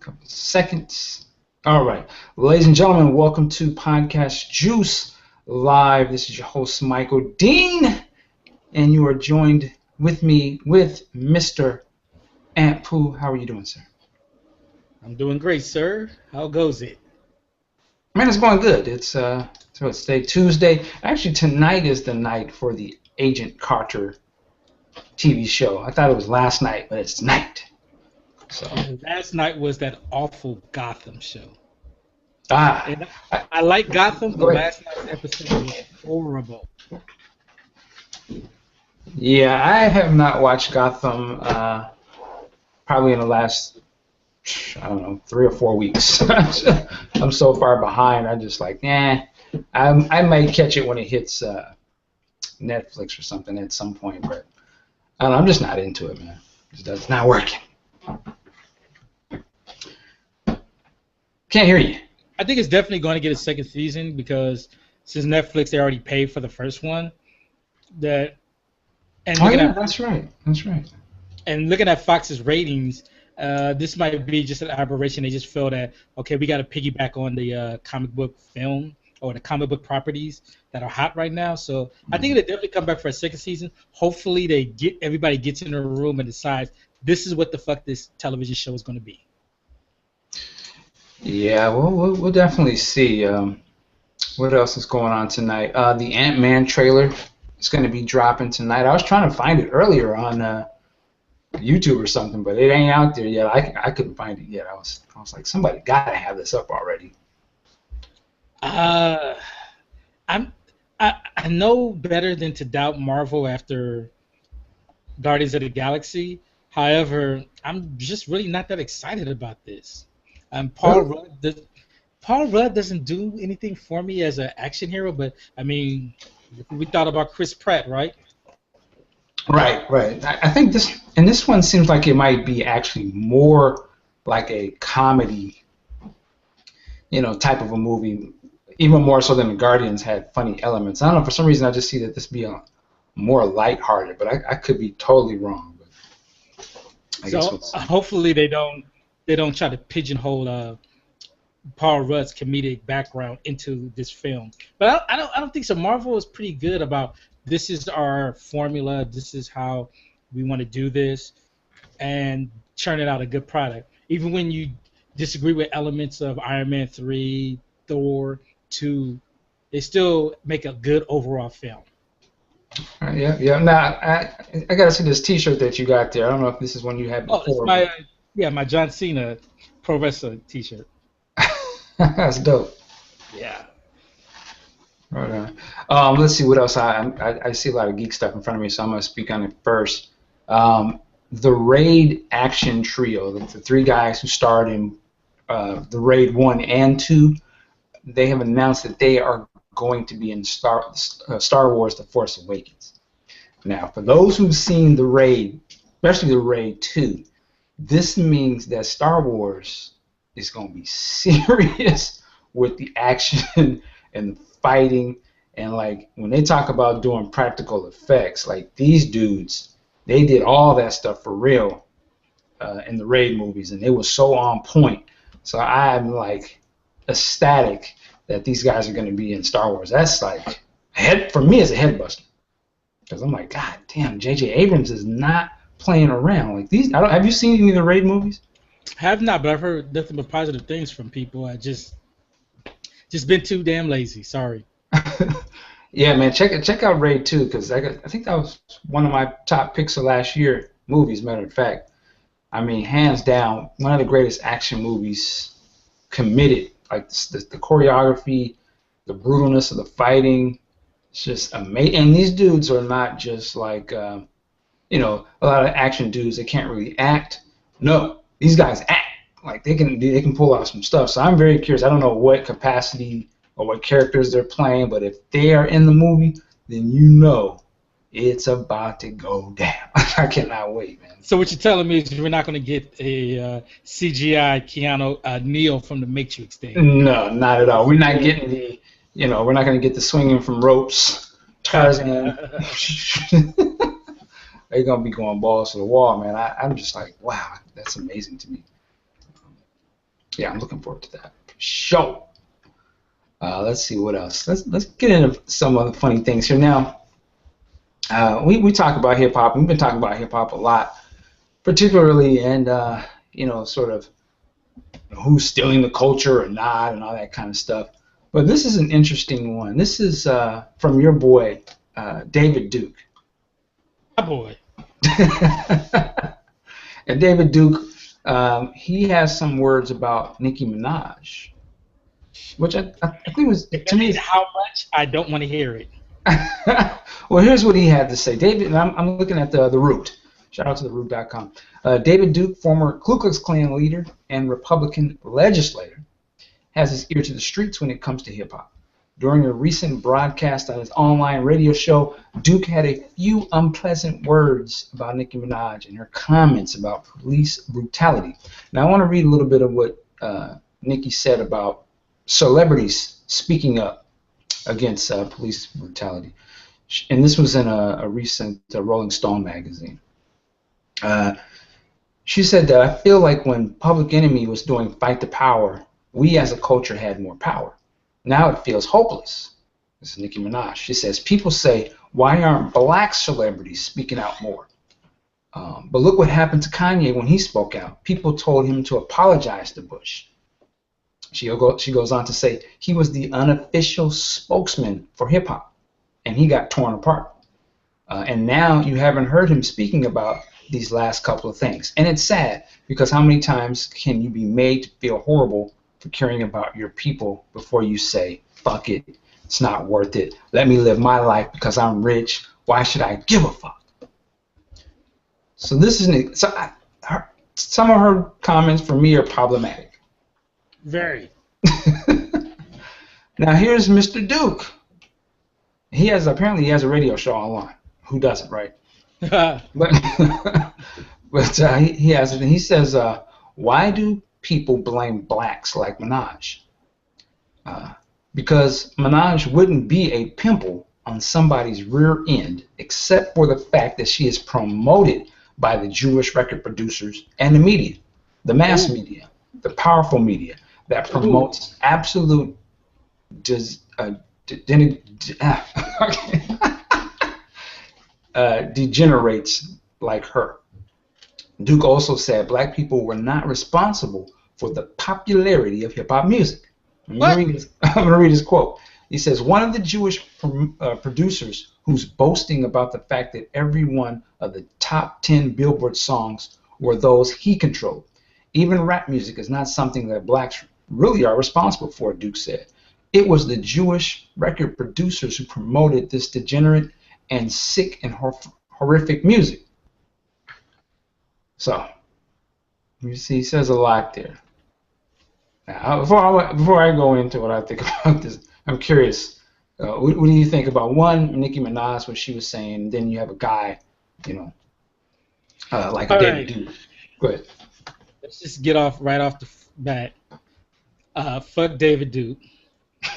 Couple seconds. All right. Ladies and gentlemen, welcome to Podcast Juice Live. This is your host, Michael Dean, and you are joined with me with Mr. Ant Pooh. How are you doing, sir? I'm doing great, sir. How goes it? Man, it's going good. It's today Tuesday. Actually, tonight is the night for the Agent Carter TV show. I thought it was last night, but it's tonight. So last night was that awful Gotham show. And I like Gotham, but last night's episode was horrible. Yeah, I have not watched Gotham probably in the last, I don't know, 3 or 4 weeks. I'm so far behind. I'm just like, I might catch it when it hits Netflix or something at some point, but I don't know, I'm just not into it, man. It's not working. Can't hear you. I think it's definitely going to get a second season because since Netflix, they already paid for the first one. That's right. And looking at Fox's ratings, this might be just an aberration. They just feel that, okay, we got to piggyback on the comic book film or the comic book properties that are hot right now. So I think it'll definitely come back for a second season. Hopefully everybody gets in a room and decides this is what the fuck this television show is going to be. Yeah, we'll definitely see. What else is going on tonight? The Ant-Man trailer is going to be dropping tonight. I was trying to find it earlier on YouTube or something, but it ain't out there yet. I couldn't find it yet. I was like, somebody got to have this up already. I know better than to doubt Marvel after Guardians of the Galaxy. However, I'm just really not that excited about this. Paul Rudd doesn't do anything for me as an action hero, but I mean, we thought about Chris Pratt, right? Right. I think this one seems like it might be actually more like a comedy, type of a movie, even more so than the Guardians had funny elements. I don't know, for some reason I just see that this be a more lighthearted, but I could be totally wrong. But hopefully they don't try to pigeonhole Paul Rudd's comedic background into this film. But I don't think so. Marvel is pretty good about this is our formula, this is how we want to do this, and churning out a good product. Even when you disagree with elements of Iron Man 3, Thor 2, they still make a good overall film. Yeah. Now, I got to see this T-shirt that you got there. I don't know if this is one you had before. Oh, it's my John Cena Pro Wrestler T-shirt. That's dope. Yeah. Right on. Let's see what else. I see a lot of geek stuff in front of me, so I'm going to speak on it first. The Raid action trio, the 3 guys who starred in the Raid 1 and 2, they have announced that they are going to be in Star Wars The Force Awakens. Now, for those who've seen the Raid, especially the Raid 2, this means that Star Wars is going to be serious with the action and the fighting, and like when they talk about doing practical effects, like these dudes, they did all that stuff for real in the Raid movies, and they were so on point. So I'm like ecstatic that these guys are going to be in Star Wars. That's like for me, it's a head buster, because I'm like, God damn, J.J. Abrams is not playing around like these. Have you seen any of the Raid movies? Have not, but I've heard nothing but positive things from people. I just been too damn lazy. Sorry. Yeah, man, check out Raid 2, because I think that was one of my top picks of last year movies. Matter of fact, I mean, hands down, one of the greatest action movies committed. Like the choreography, the brutalness of the fighting, it's just amazing. And these dudes are not just like a lot of action dudes that can't really act. No, these guys act. Like they can pull off some stuff. So I'm very curious. I don't know what capacity or what characters they're playing, but if they are in the movie, then it's about to go down. I cannot wait, man. So what you're telling me is we're not going to get a CGI Keanu Neo from the Matrix thing? No, not at all. We're not getting we're not going to get the swinging from ropes, Tarzan. They're going to be going balls to the wall, man. I'm just like, wow, that's amazing to me. Yeah, I'm looking forward to that. Show. Let's see what else. Let's get into some other funny things here now. We talk about hip hop. We've been talking about hip hop a lot, particularly and sort of who's stealing the culture or not and all that kind of stuff. But this is an interesting one. This is from your boy David Duke. My boy. And David Duke, he has some words about Nicki Minaj, which I think was, to me, how much I don't want to hear it. Well, here's what he had to say. David, and I'm looking at the Root. Shout out to theroot.com. David Duke, former Ku Klux Klan leader and Republican legislator, has his ear to the streets when it comes to hip hop. During a recent broadcast on his online radio show, Duke had a few unpleasant words about Nicki Minaj and her comments about police brutality. Now, I want to read a little bit of what Nicki said about celebrities speaking up against police brutality. And this was in a recent Rolling Stone magazine. She said that I feel like when Public Enemy was doing Fight the Power, we as a culture had more power. Now it feels hopeless. This is Nicki Minaj. She says, people say, why aren't black celebrities speaking out more? But look what happened to Kanye when he spoke out. People told him to apologize to Bush. She goes on to say he was the unofficial spokesman for hip-hop, and he got torn apart. And now you haven't heard him speaking about these last couple of things. And it's sad, because how many times can you be made to feel horrible for caring about your people before you say, fuck it, it's not worth it, let me live my life because I'm rich, why should I give a fuck? So this is some of her comments for me are problematic. Very. Now here's Mr. Duke. Apparently he has a radio show online. Who doesn't, right? but he has it, and he says, why do people blame blacks like Minaj? Because Minaj wouldn't be a pimple on somebody's rear end except for the fact that she is promoted by the Jewish record producers and the media, the mass media, the powerful media that promotes absolute degenerates like her. Duke also said black people were not responsible for the popularity of hip-hop music. I'm going to read his quote. He says, one of the Jewish producers who's boasting about the fact that every one of the top 10 Billboard songs were those he controlled. Even rap music is not something that blacks really are responsible for, Duke said. It was the Jewish record producers who promoted this degenerate and sick and horrific music. So, you see, he says a lot there. Now, before I go into what I think about this, I'm curious. What do you think about Nicki Minaj, what she was saying, and then you have a guy, like a David Duke. Go ahead. Let's just get right off the bat. Fuck David Duke.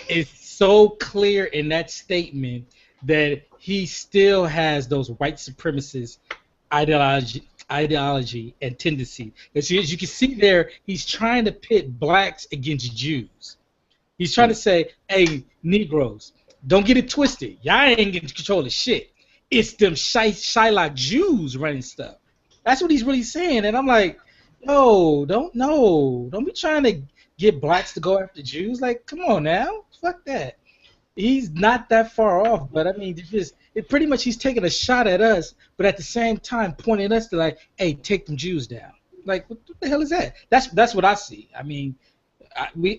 It's so clear in that statement that he still has those white supremacist ideology and tendency. As you can see there, he's trying to pit blacks against Jews. He's trying to say, hey, Negroes, don't get it twisted. Y'all ain't getting control of shit. It's them Shylock Jews running stuff. That's what he's really saying. And I'm like, no, don't be trying to get blacks to go after Jews. Like, come on now. Fuck that. He's not that far off, but I mean, pretty much he's taking a shot at us, but at the same time pointing us to like, hey, take them Jews down. Like, what the hell is that? That's what I see. I mean,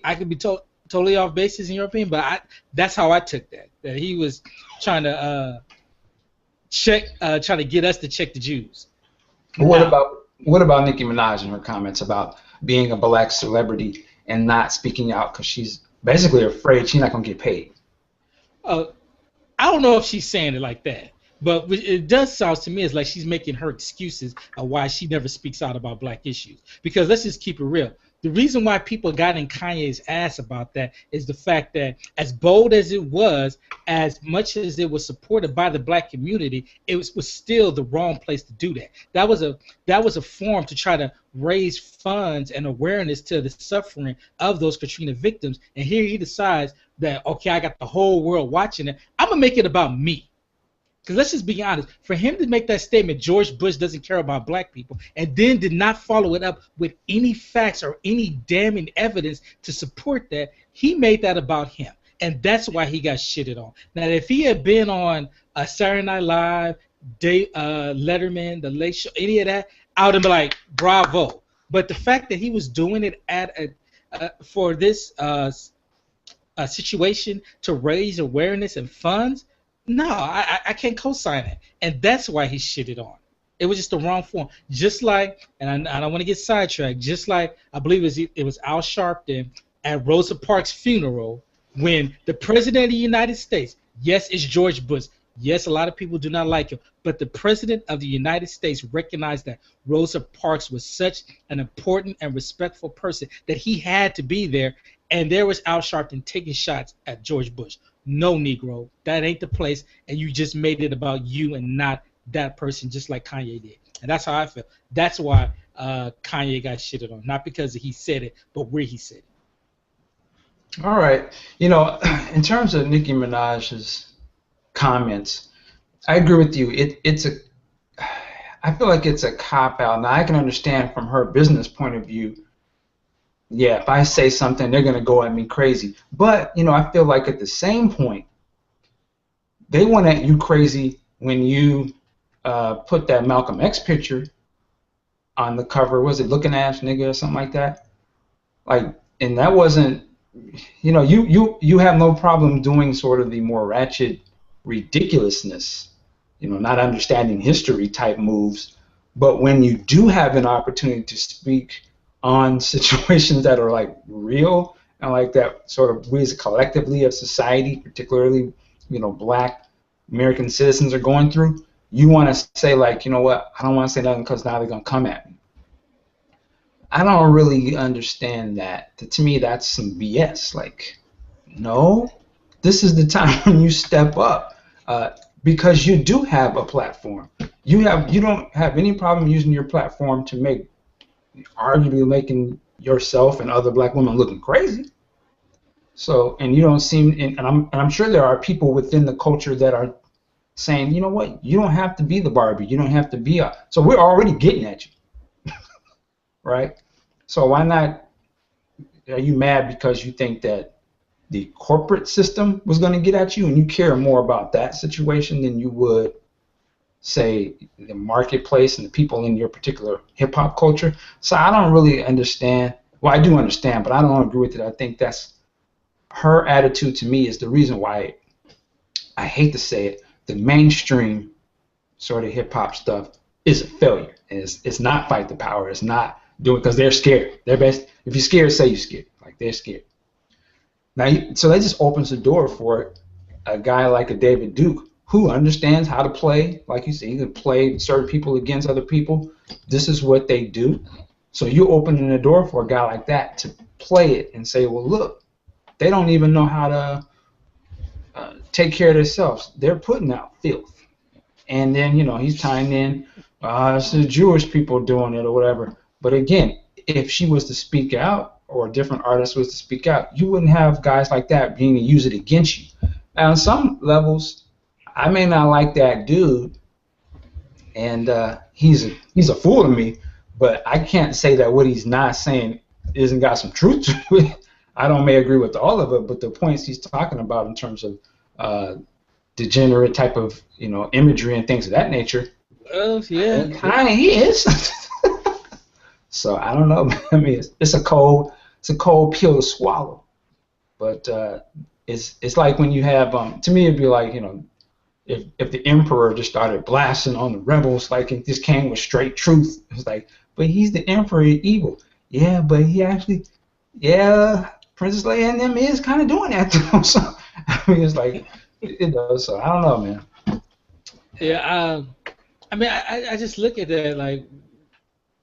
I could be totally off basis in your opinion, but that's how I took that. That he was trying to trying to get us to check the Jews. What about Nicki Minaj and her comments about being a black celebrity and not speaking out because she's basically afraid she's not gonna get paid? I don't know if she's saying it like that, but it does sound to me as like she's making her excuses of why she never speaks out about black issues. Because let's just keep it real. The reason why people got in Kanye's ass about that is the fact that as bold as it was, as much as it was supported by the black community, it was still the wrong place to do that. That was a form to try to raise funds and awareness to the suffering of those Katrina victims. And here he decides that, okay, I got the whole world watching it. I'm going to make it about me. Because let's just be honest, for him to make that statement, George Bush doesn't care about black people, and then did not follow it up with any facts or any damning evidence to support that, he made that about him. And that's why he got shitted on. Now, if he had been on Saturday Night Live, Letterman, The Late Show, any of that, I would have been like, bravo. But the fact that he was doing it at for this situation to raise awareness and funds, no, I can't co-sign it. And that's why he shitted on. It was just the wrong form. Just like, and I don't want to get sidetracked, just like I believe it was Al Sharpton at Rosa Parks' funeral when the President of the United States, yes, it's George Bush, yes, a lot of people do not like him, but the President of the United States recognized that Rosa Parks was such an important and respectful person that he had to be there, and there was Al Sharpton taking shots at George Bush. No, Negro, that ain't the place, and you just made it about you and not that person, just like Kanye did. And that's how I feel. That's why Kanye got shitted on, not because he said it, but where he said it. All right. You know, in terms of Nicki Minaj's comments, I agree with you. I feel like it's a cop-out. Now, I can understand from her business point of view, yeah, if I say something, they're going to go at me crazy. But, you know, I feel like at the same point, they went at you crazy when you put that Malcolm X picture on the cover. Was it Looking Ass Nigga or something like that? Like, and that wasn't, you know, you have no problem doing sort of the more ratchet ridiculousness, you know, not understanding history type moves. But when you do have an opportunity to speak on situations that are like real and like that sort of we as collectively of society, particularly, you know, black American citizens are going through, you want to say like, you know what, I don't want to say nothing because now they're going to come at me. I don't really understand that. To me, that's some BS. Like, no, this is the time when you step up because you do have a platform. You don't have any problem using your platform to make, arguably making yourself and other black women looking crazy. So, and you don't seem, and I'm sure there are people within the culture that are saying, you know what, you don't have to be the Barbie. You don't have to be so we're already getting at you. Right? So why not, are you mad because you think that the corporate system was going to get at you and you care more about that situation than you would, say, the marketplace and the people in your particular hip-hop culture? So I don't really understand. Well, I do understand, but I don't agree with it. I think that's her attitude to me is the reason why I hate to say it, the mainstream sort of hip-hop stuff is a failure. It's not fight the power. It's not doing it because they're scared. They're best. If you're scared, say you're scared. Like, they're scared. Now, so that just opens the door for a guy like a David Duke who understands how to play. Like you said, he can play certain people against other people. This is what they do. So you're opening the door for a guy like that to play it and say, well, look, they don't even know how to take care of themselves. They're putting out filth. And then, you know, he's tying in, it's the Jewish people doing it or whatever. But again, if she was to speak out or a different artist was to speak out, you wouldn't have guys like that being to use it against you. Now, on some levels, I may not like that dude, and he's a fool to me, but I can't say that what he's not saying isn't got some truth to it. I may agree with all of it, but the points he's talking about in terms of degenerate type of, you know, imagery and things of that nature, yeah, kind of is. So I don't know. I mean, it's a cold pill to swallow. But it's like when you have to me it'd be like, you know, if the emperor just started blasting on the rebels, like it just came with straight truth. It's like, but he's the emperor of evil. Yeah, but he actually, Princess Leia and them is kind of doing that to him. So I mean, it's like, it does. So I don't know, man. Yeah, I mean, I just look at that like,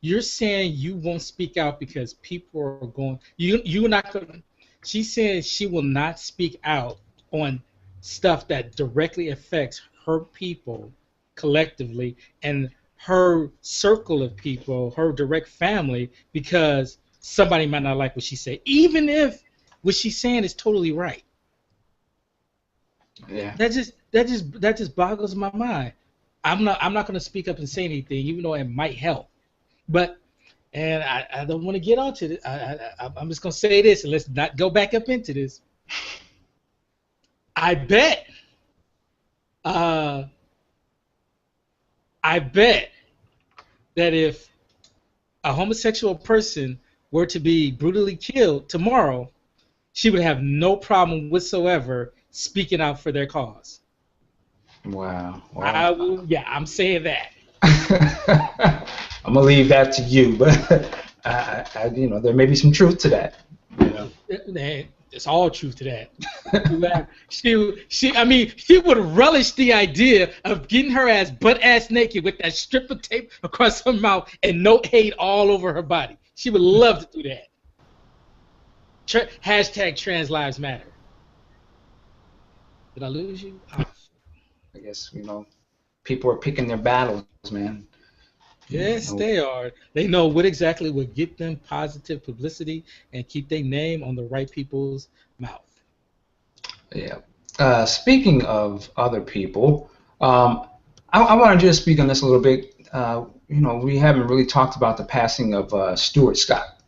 you're saying you won't speak out because people are going. You're not going. She says she will not speak out on stuff that directly affects her people collectively, and her circle of people, her direct family, because somebody might not like what she said, even if what she's saying is totally right. Yeah. That just boggles my mind. I'm not going to speak up and say anything, even though it might help. But and I don't want to get onto this. I'm just going to say this, and let's not go back up into this. I bet that if a homosexual person were to be brutally killed tomorrow, she would have no problem whatsoever speaking out for their cause. Wow. I'm saying that. I'm gonna leave that to you, but there may be some truth to that. It's all truth to that. She would relish the idea of getting her ass butt ass naked with that strip of tape across her mouth and no hate all over her body. She would love to do that. Hashtag trans lives matter. Did I lose you? Oh. I guess people are picking their battles, man. Yes, they are. They know what exactly would get them positive publicity and keep their name on the right people's mouth. Yeah. Speaking of other people, I want to just speak on this a little bit. We haven't really talked about the passing of Stuart Scott.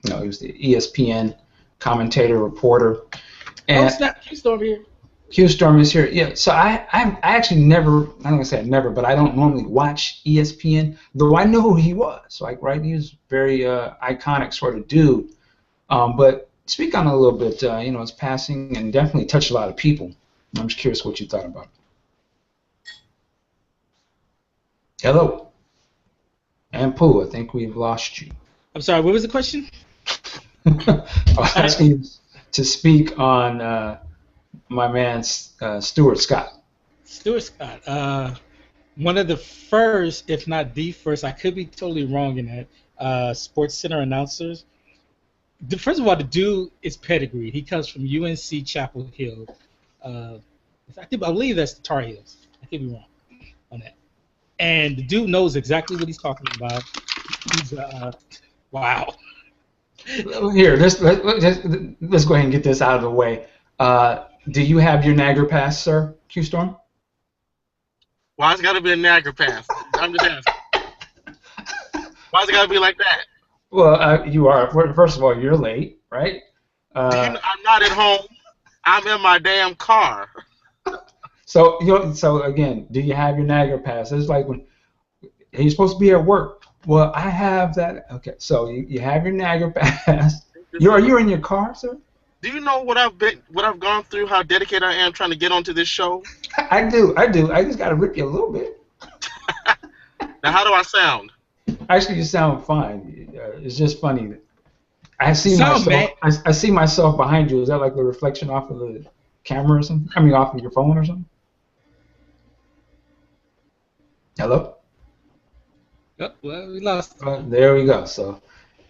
He was the ESPN commentator, reporter. And snap! Q-Storm here. Q-Storm is here. Yeah. So I actually never. I'm not gonna say never, but I don't normally watch ESPN. Though I know who he was. Right? He was very iconic sort of dude. But speak on it a little bit. His passing and definitely touched a lot of people. I'm just curious what you thought about it. Hello. And Pooh, I think we've lost you. I'm sorry. What was the question? I was asking you to speak on my man Stuart Scott. Stuart Scott, one of the first, if not the first, I could be totally wrong in that, Sports Center announcers. First of all, the dude is pedigreed. He comes from UNC Chapel Hill. I believe that's the Tar Heels. I could be wrong on that. And the dude knows exactly what he's talking about. He's wow. Here, let's go ahead and get this out of the way. Do you have your Niagara Pass, sir, Q-Storm? Why has it got to be a Niagara Pass? I'm just asking. Why's it got to be like that? Well, you are. First of all, you're late, right? I'm not at home. I'm in my damn car. So again, do you have your Niagara Pass? It's like when you're supposed to be at work. Well, I have that. Okay, so you have your Niagara Pass. Are you in your car, sir? Do you know what I've gone through? How dedicated I am trying to get onto this show? I do. I just got to rip you a little bit. Now, how do I sound? Actually, you sound fine. It's just funny. I see myself behind you. Is that like the reflection off of the camera or something? I mean, off of your phone or something? Hello? Oh, well, we lost. There we go. So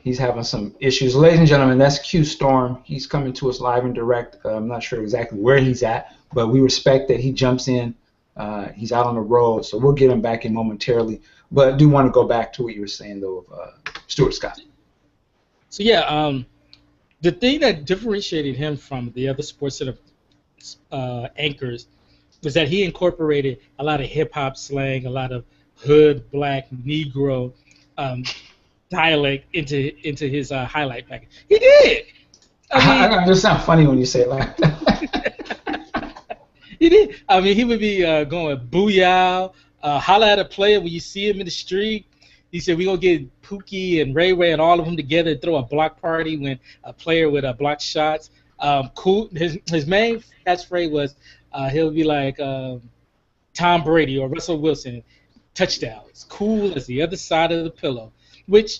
he's having some issues. Ladies and gentlemen, that's Q-Storm. He's coming to us live and direct. I'm not sure exactly where he's at, but we respect that he jumps in. He's out on the road, so we'll get him back in momentarily. But I do want to go back to what you were saying, though, of Stuart Scott. So, the thing that differentiated him from the other sports center anchors was that he incorporated a lot of hip-hop slang, a lot of hood, black, Negro dialect into his highlight package. He did. I just sound funny when you say it like that. He did. I mean, he would be going booyah, holla at a player when you see him in the street. He said, we're going to get Pookie and Ray Ray and all of them together and throw a block party when a player would block shots. Cool. His main catchphrase was he'll be like Tom Brady or Russell Wilson, touchdowns, cool as the other side of the pillow. Which,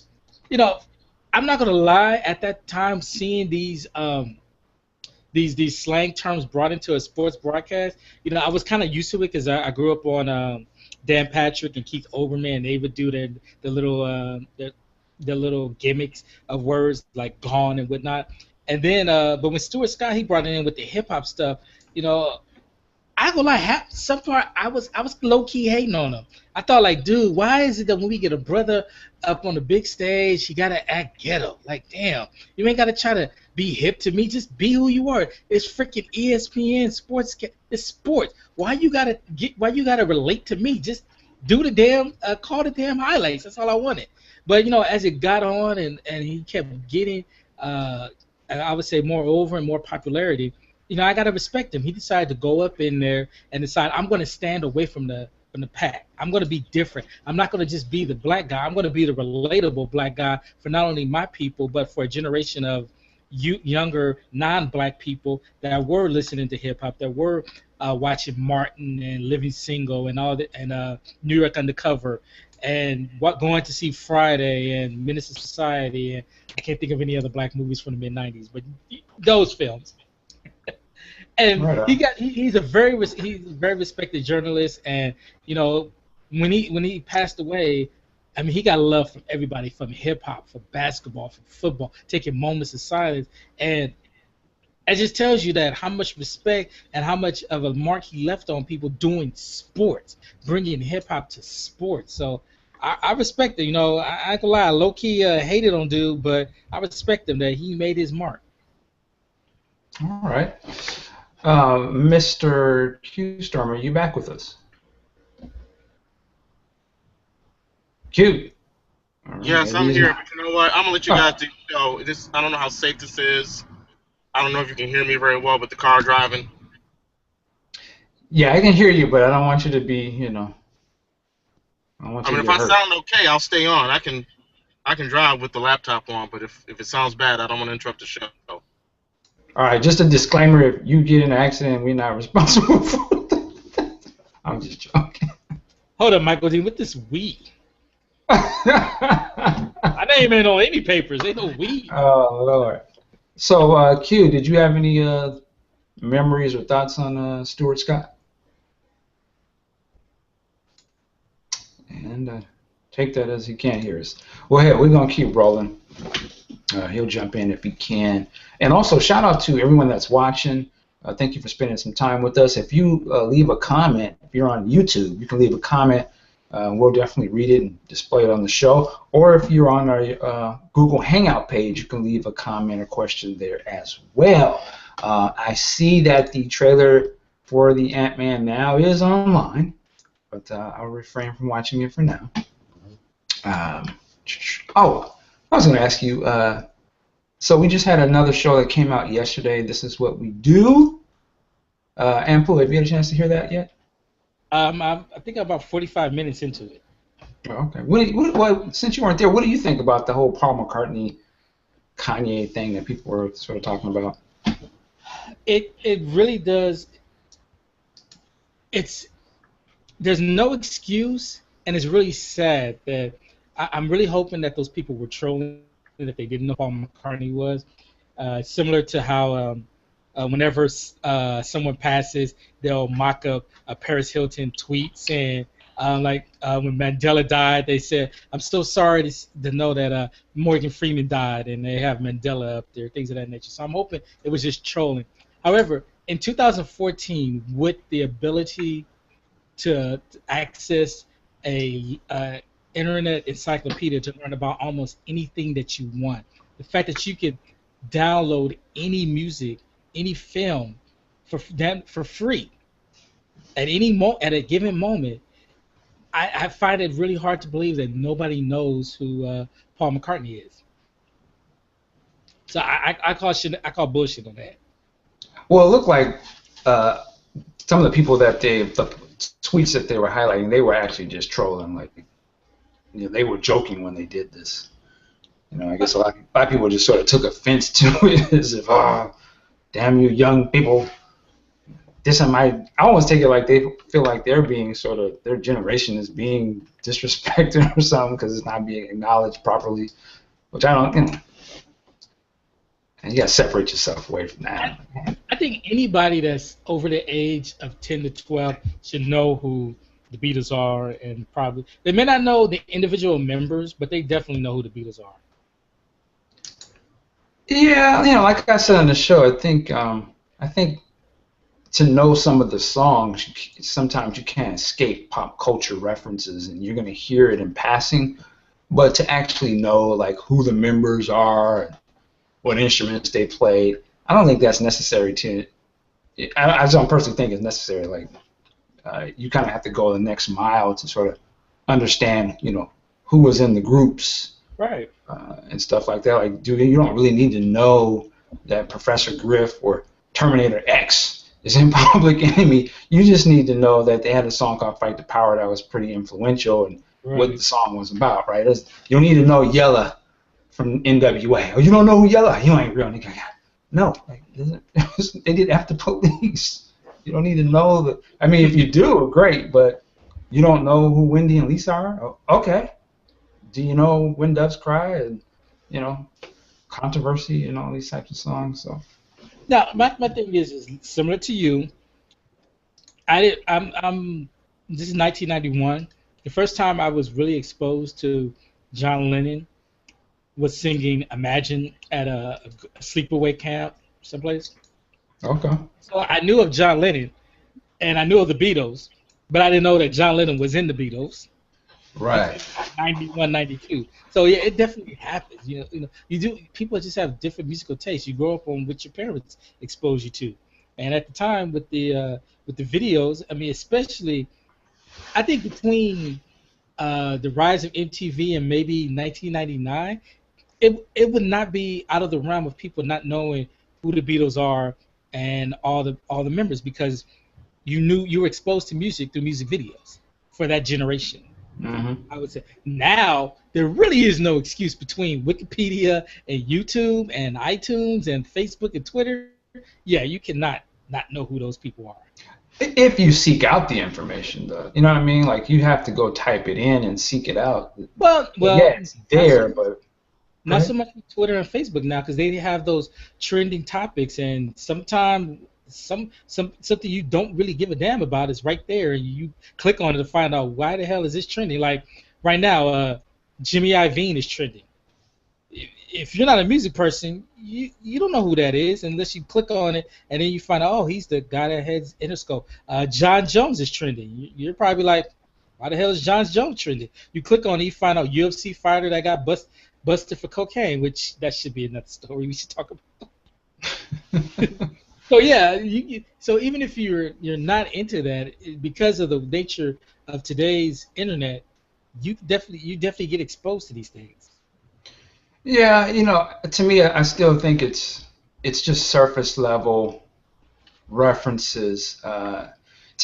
I'm not going to lie, at that time seeing these slang terms brought into a sports broadcast, I was kind of used to it because I grew up on Dan Patrick and Keith Olbermann, and they would do their little gimmicks of words like gone and whatnot. And then, but when Stuart Scott, he brought it in with the hip hop stuff, I go like some part I was low key hating on him. I thought like, dude, why is it that when we get a brother up on the big stage, he gotta act ghetto? Like, damn, you ain't gotta try to be hip to me. Just be who you are. It's freaking ESPN sports. It's sports. Why you gotta relate to me? Just do the damn call the damn highlights. That's all I wanted. But as it got on and he kept getting I would say more over and more popularity. I gotta respect him. He decided to go up in there and decide I'm gonna stand away from the pack. I'm gonna be different. I'm not gonna just be the black guy. I'm gonna be the relatable black guy for not only my people but for a generation of younger non-black people that were listening to hip hop, that were watching Martin and Living Single and all that, and New York Undercover, and going to see Friday and Menace to Society, and I can't think of any other black movies from the mid '90s, but those films. And he's a very respected journalist, and when he passed away, I mean he got love from everybody, from hip hop, from basketball, from football, taking moments of silence, and it just tells you that how much respect and how much of a mark he left on people doing sports, bringing hip hop to sports. So I respect it. I ain't gonna lie, low key hated on dude, but I respect him that he made his mark. All right. Mr. Q-Storm, are you back with us? Q. Yes, I'm here. But you know what? I'm gonna let you guys do the show. I don't know how safe this is. I don't know if you can hear me very well with the car driving. Yeah, I can hear you, but I don't want you to be, if I sound okay, I'll stay on. I can drive with the laptop on, but if it sounds bad, I don't want to interrupt the show. All right, just a disclaimer: if you get in an accident, we're not responsible for that. I'm just joking. Hold up, Michael D. With this weed. I ain't even on any papers. Ain't no weed. Oh Lord. So, Q, did you have any memories or thoughts on Stuart Scott? And take that as he can't hear us. Well, hey, we're gonna keep rolling. He'll jump in if he can. And also, shout out to everyone that's watching. Thank you for spending some time with us. If you leave a comment, if you're on YouTube, you can leave a comment. We'll definitely read it and display it on the show. Or if you're on our Google Hangout page, you can leave a comment or question there as well. I see that the trailer for the Ant-Man now is online, but I'll refrain from watching it for now. I was going to ask you, so we just had another show that came out yesterday, This Is What We Do. Ampu, have you had a chance to hear that yet? I think I'm about 45 minutes into it. Oh, okay. What, since you weren't there, what do you think about the whole Paul McCartney-Kanye thing that people were sort of talking about? It really does. There's no excuse, and it's really sad that I'm really hoping that those people were trolling, that they didn't know who Paul McCartney was. Similar to how whenever someone passes, they'll mock up a Paris Hilton tweet saying, when Mandela died, they said, "I'm so sorry to know that Morgan Freeman died," and they have Mandela up there, things of that nature. So I'm hoping it was just trolling. However, in 2014, with the ability to access a internet encyclopedia to learn about almost anything that you want, the fact that you could download any music, any film for free at a given moment, I find it really hard to believe that nobody knows who Paul McCartney is. So I call bullshit on that. Well, it looked like some of the people the tweets that they were highlighting, they were actually just trolling. Like, they were joking when they did this. I guess a lot of people just sort of took offense to it, as if, damn you young people. I almost take it like they feel like they're being their generation is being disrespected or something because it's not being acknowledged properly, which I don't, and you gotta separate yourself away from that. I think anybody that's over the age of 10 to 12 should know who the Beatles are, and probably they may not know the individual members, but they definitely know who the Beatles are. Yeah, like I said on the show, I think to know some of the songs, sometimes you can't escape pop culture references, and you're going to hear it in passing. But to actually know like who the members are, what instruments they played, I don't think that's necessary to. I don't personally think it's necessary. Like you kind of have to go the next mile to sort of understand, who was in the groups, right, and stuff like that. Like, you don't really need to know that Professor Griff or Terminator X is in Public Enemy. You just need to know that they had a song called "Fight the Power" that was pretty influential, and what the song was about, right? You don't need to know Yella from NWA. Oh, you don't know who Yella? You ain't real nigga. No, like, they did After Police. You don't need to know that. I mean, if you do, great, but you don't know who Wendy and Lisa are? Oh, okay. Do you know When Doves Cry and, Controversy and all these types of songs? So now, my thing is similar to you. This is 1991. The first time I was really exposed to John Lennon was singing Imagine at a sleepaway camp someplace. Okay. So I knew of John Lennon, and I knew of the Beatles, but I didn't know that John Lennon was in the Beatles. Right. 91, 92. So yeah, it definitely happens. You do. People just have different musical tastes. You grow up on what your parents expose you to, and at the time with the videos, I mean, especially, I think between the rise of MTV and maybe 1999, it would not be out of the realm of people not knowing who the Beatles are and all the members, because you were exposed to music through music videos for that generation. Mm-hmm. I would say now there really is no excuse between Wikipedia and YouTube and iTunes and Facebook and Twitter. Yeah, you cannot not know who those people are. If you seek out the information, though, you know what I mean? Like, you have to go type it in and seek it out. Well, yeah, it's there, but not so much with Twitter and Facebook now, because they have those trending topics, and sometimes something you don't really give a damn about is right there, and you click on it to find out why the hell is this trending. Like right now, Jimmy Iovine is trending. If you're not a music person, you don't know who that is unless you click on it, and then you find out, oh, he's the guy that heads Interscope. John Jones is trending. You're probably like, why the hell is John Jones trending? You click on it, you find out UFC fighter that got busted for cocaine, which that should be another story we should talk about. So yeah, so even if you're not into that, because of the nature of today's internet, you definitely get exposed to these things. Yeah, to me, I still think it's just surface level references. To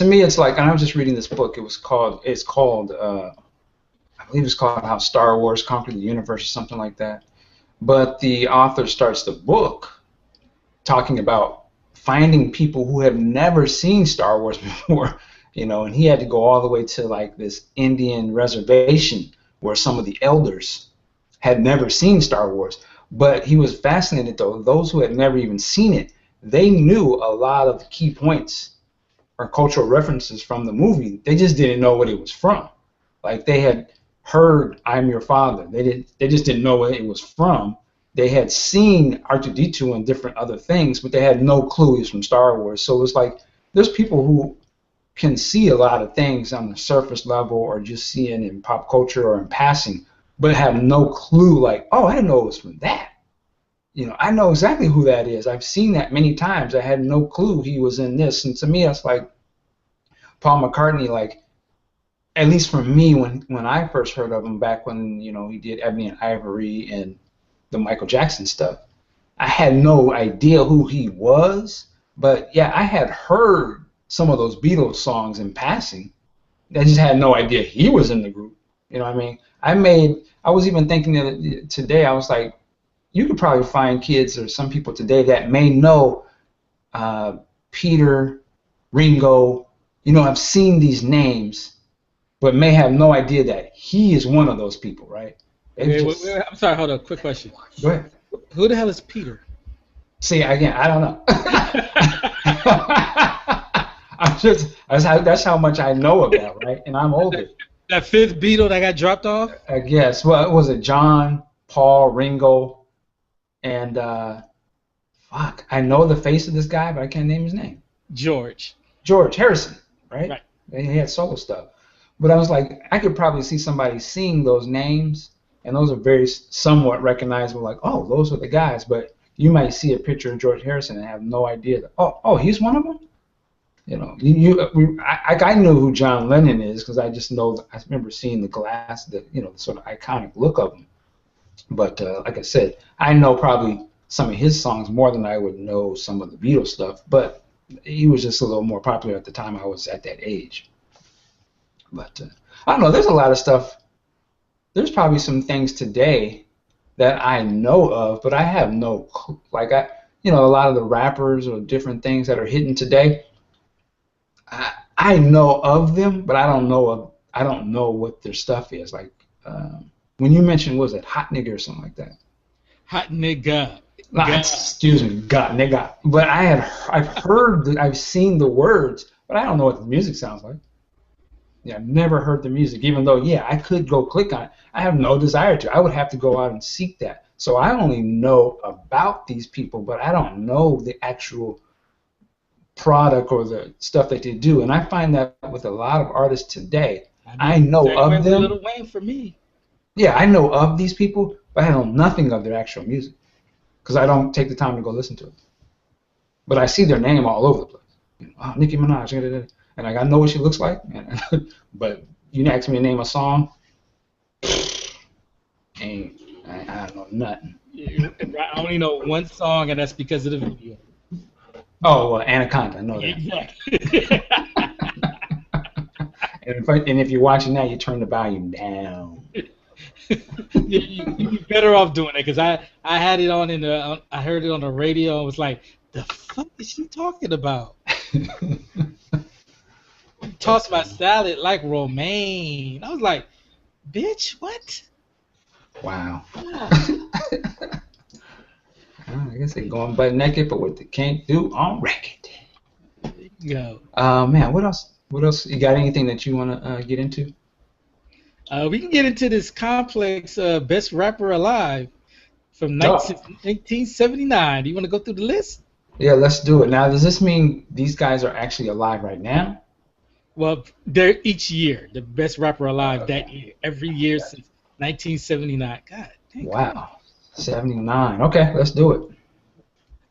me, it's like, and I was just reading this book. It's called I believe it's called How Star Wars Conquered the Universe or something like that. But the author starts the book talking about finding people who have never seen Star Wars before, and he had to go all the way to like this Indian reservation where some of the elders had never seen Star Wars. But he was fascinated, though. Those who had never even seen it, they knew a lot of the key points or cultural references from the movie. They just didn't know what it was from. Like, they had heard "I'm Your Father." They just didn't know what it was from. They had seen R2-D2 and different other things, but they had no clue he's from Star Wars. So it's like, there's people who can see a lot of things on the surface level or just see it in pop culture or in passing, but have no clue, like, oh, I didn't know it was from that. I know exactly who that is. I've seen that many times. I had no clue he was in this. And to me, it's like Paul McCartney, like, at least for me, when I first heard of him back when, he did Ebony and Ivory and the Michael Jackson stuff, I had no idea who he was. But, yeah, I had heard some of those Beatles songs in passing. I just had no idea he was in the group. You know what I mean? I was even thinking that today, I was like, you could probably find kids or some people today that may know Peter, Ringo, have seen these names, but may have no idea that he is one of those people, right? Wait, I'm sorry, hold on, quick question. Go ahead. Who the hell is Peter? See, again, I don't know. That's how much I know about, right? And I'm older. That fifth Beatle that got dropped off? I guess. Well, was it John, Paul, Ringo, and I know the face of this guy, but I can't name his name. George Harrison, right? Right. And he had solo stuff. But I was like, I could probably see somebody seeing those names, and those are very somewhat recognizable, like, oh, those are the guys. But you might see a picture of George Harrison and have no idea that, oh, he's one of them? You know, I knew who John Lennon is because I just know, I remember seeing the glass, the sort of iconic look of him. But like I said, I know probably some of his songs more than I would know some of the Beatles stuff, but he was just a little more popular at the time I was at that age. But I don't know, there's a lot of stuff. There's probably some things today that I know of, but I have no clue. Like, a lot of the rappers or different things that are hitting today, I know of them, but I don't know what their stuff is. Like, when you mentioned, what was it, Hot Nigga or something like that? Hot Nigga. Excuse me, God Nigga. But I've seen the words, but I don't know what the music sounds like. Yeah, I've never heard the music, even though, I could go click on it. I have no desire to. I would have to go out and seek that. So I only know about these people, but I don't know the actual product or the stuff that they do. And I find that with a lot of artists today, I know of them. Little Wayne for me. Yeah, I know of these people, but I know nothing of their actual music because I don't take the time to go listen to it. But I see their name all over the place. Oh, Nicki Minaj, and I know what she looks like. But you ask me to name a song, and I don't know nothing. I only know one song, and that's because of the video. Oh, well, Anaconda, I know that. Exactly. And if you're watching that, you turn the volume down. You'd be better off doing it because I had it on I heard it on the radio and was like, the fuck is she talking about? Toss my salad like romaine. I was like, bitch, what? Wow. I guess they're going butt naked, but what they can't do on record. Go. Man, what else? What else? You got anything that you want to get into? We can get into this complex best rapper alive from 1979. Do you want to go through the list? Yeah, let's do it. Now, does this mean these guys are actually alive right now? Well, they're each year the best rapper alive that year, every year since 1979. God, dang. Wow, 79. Okay, let's do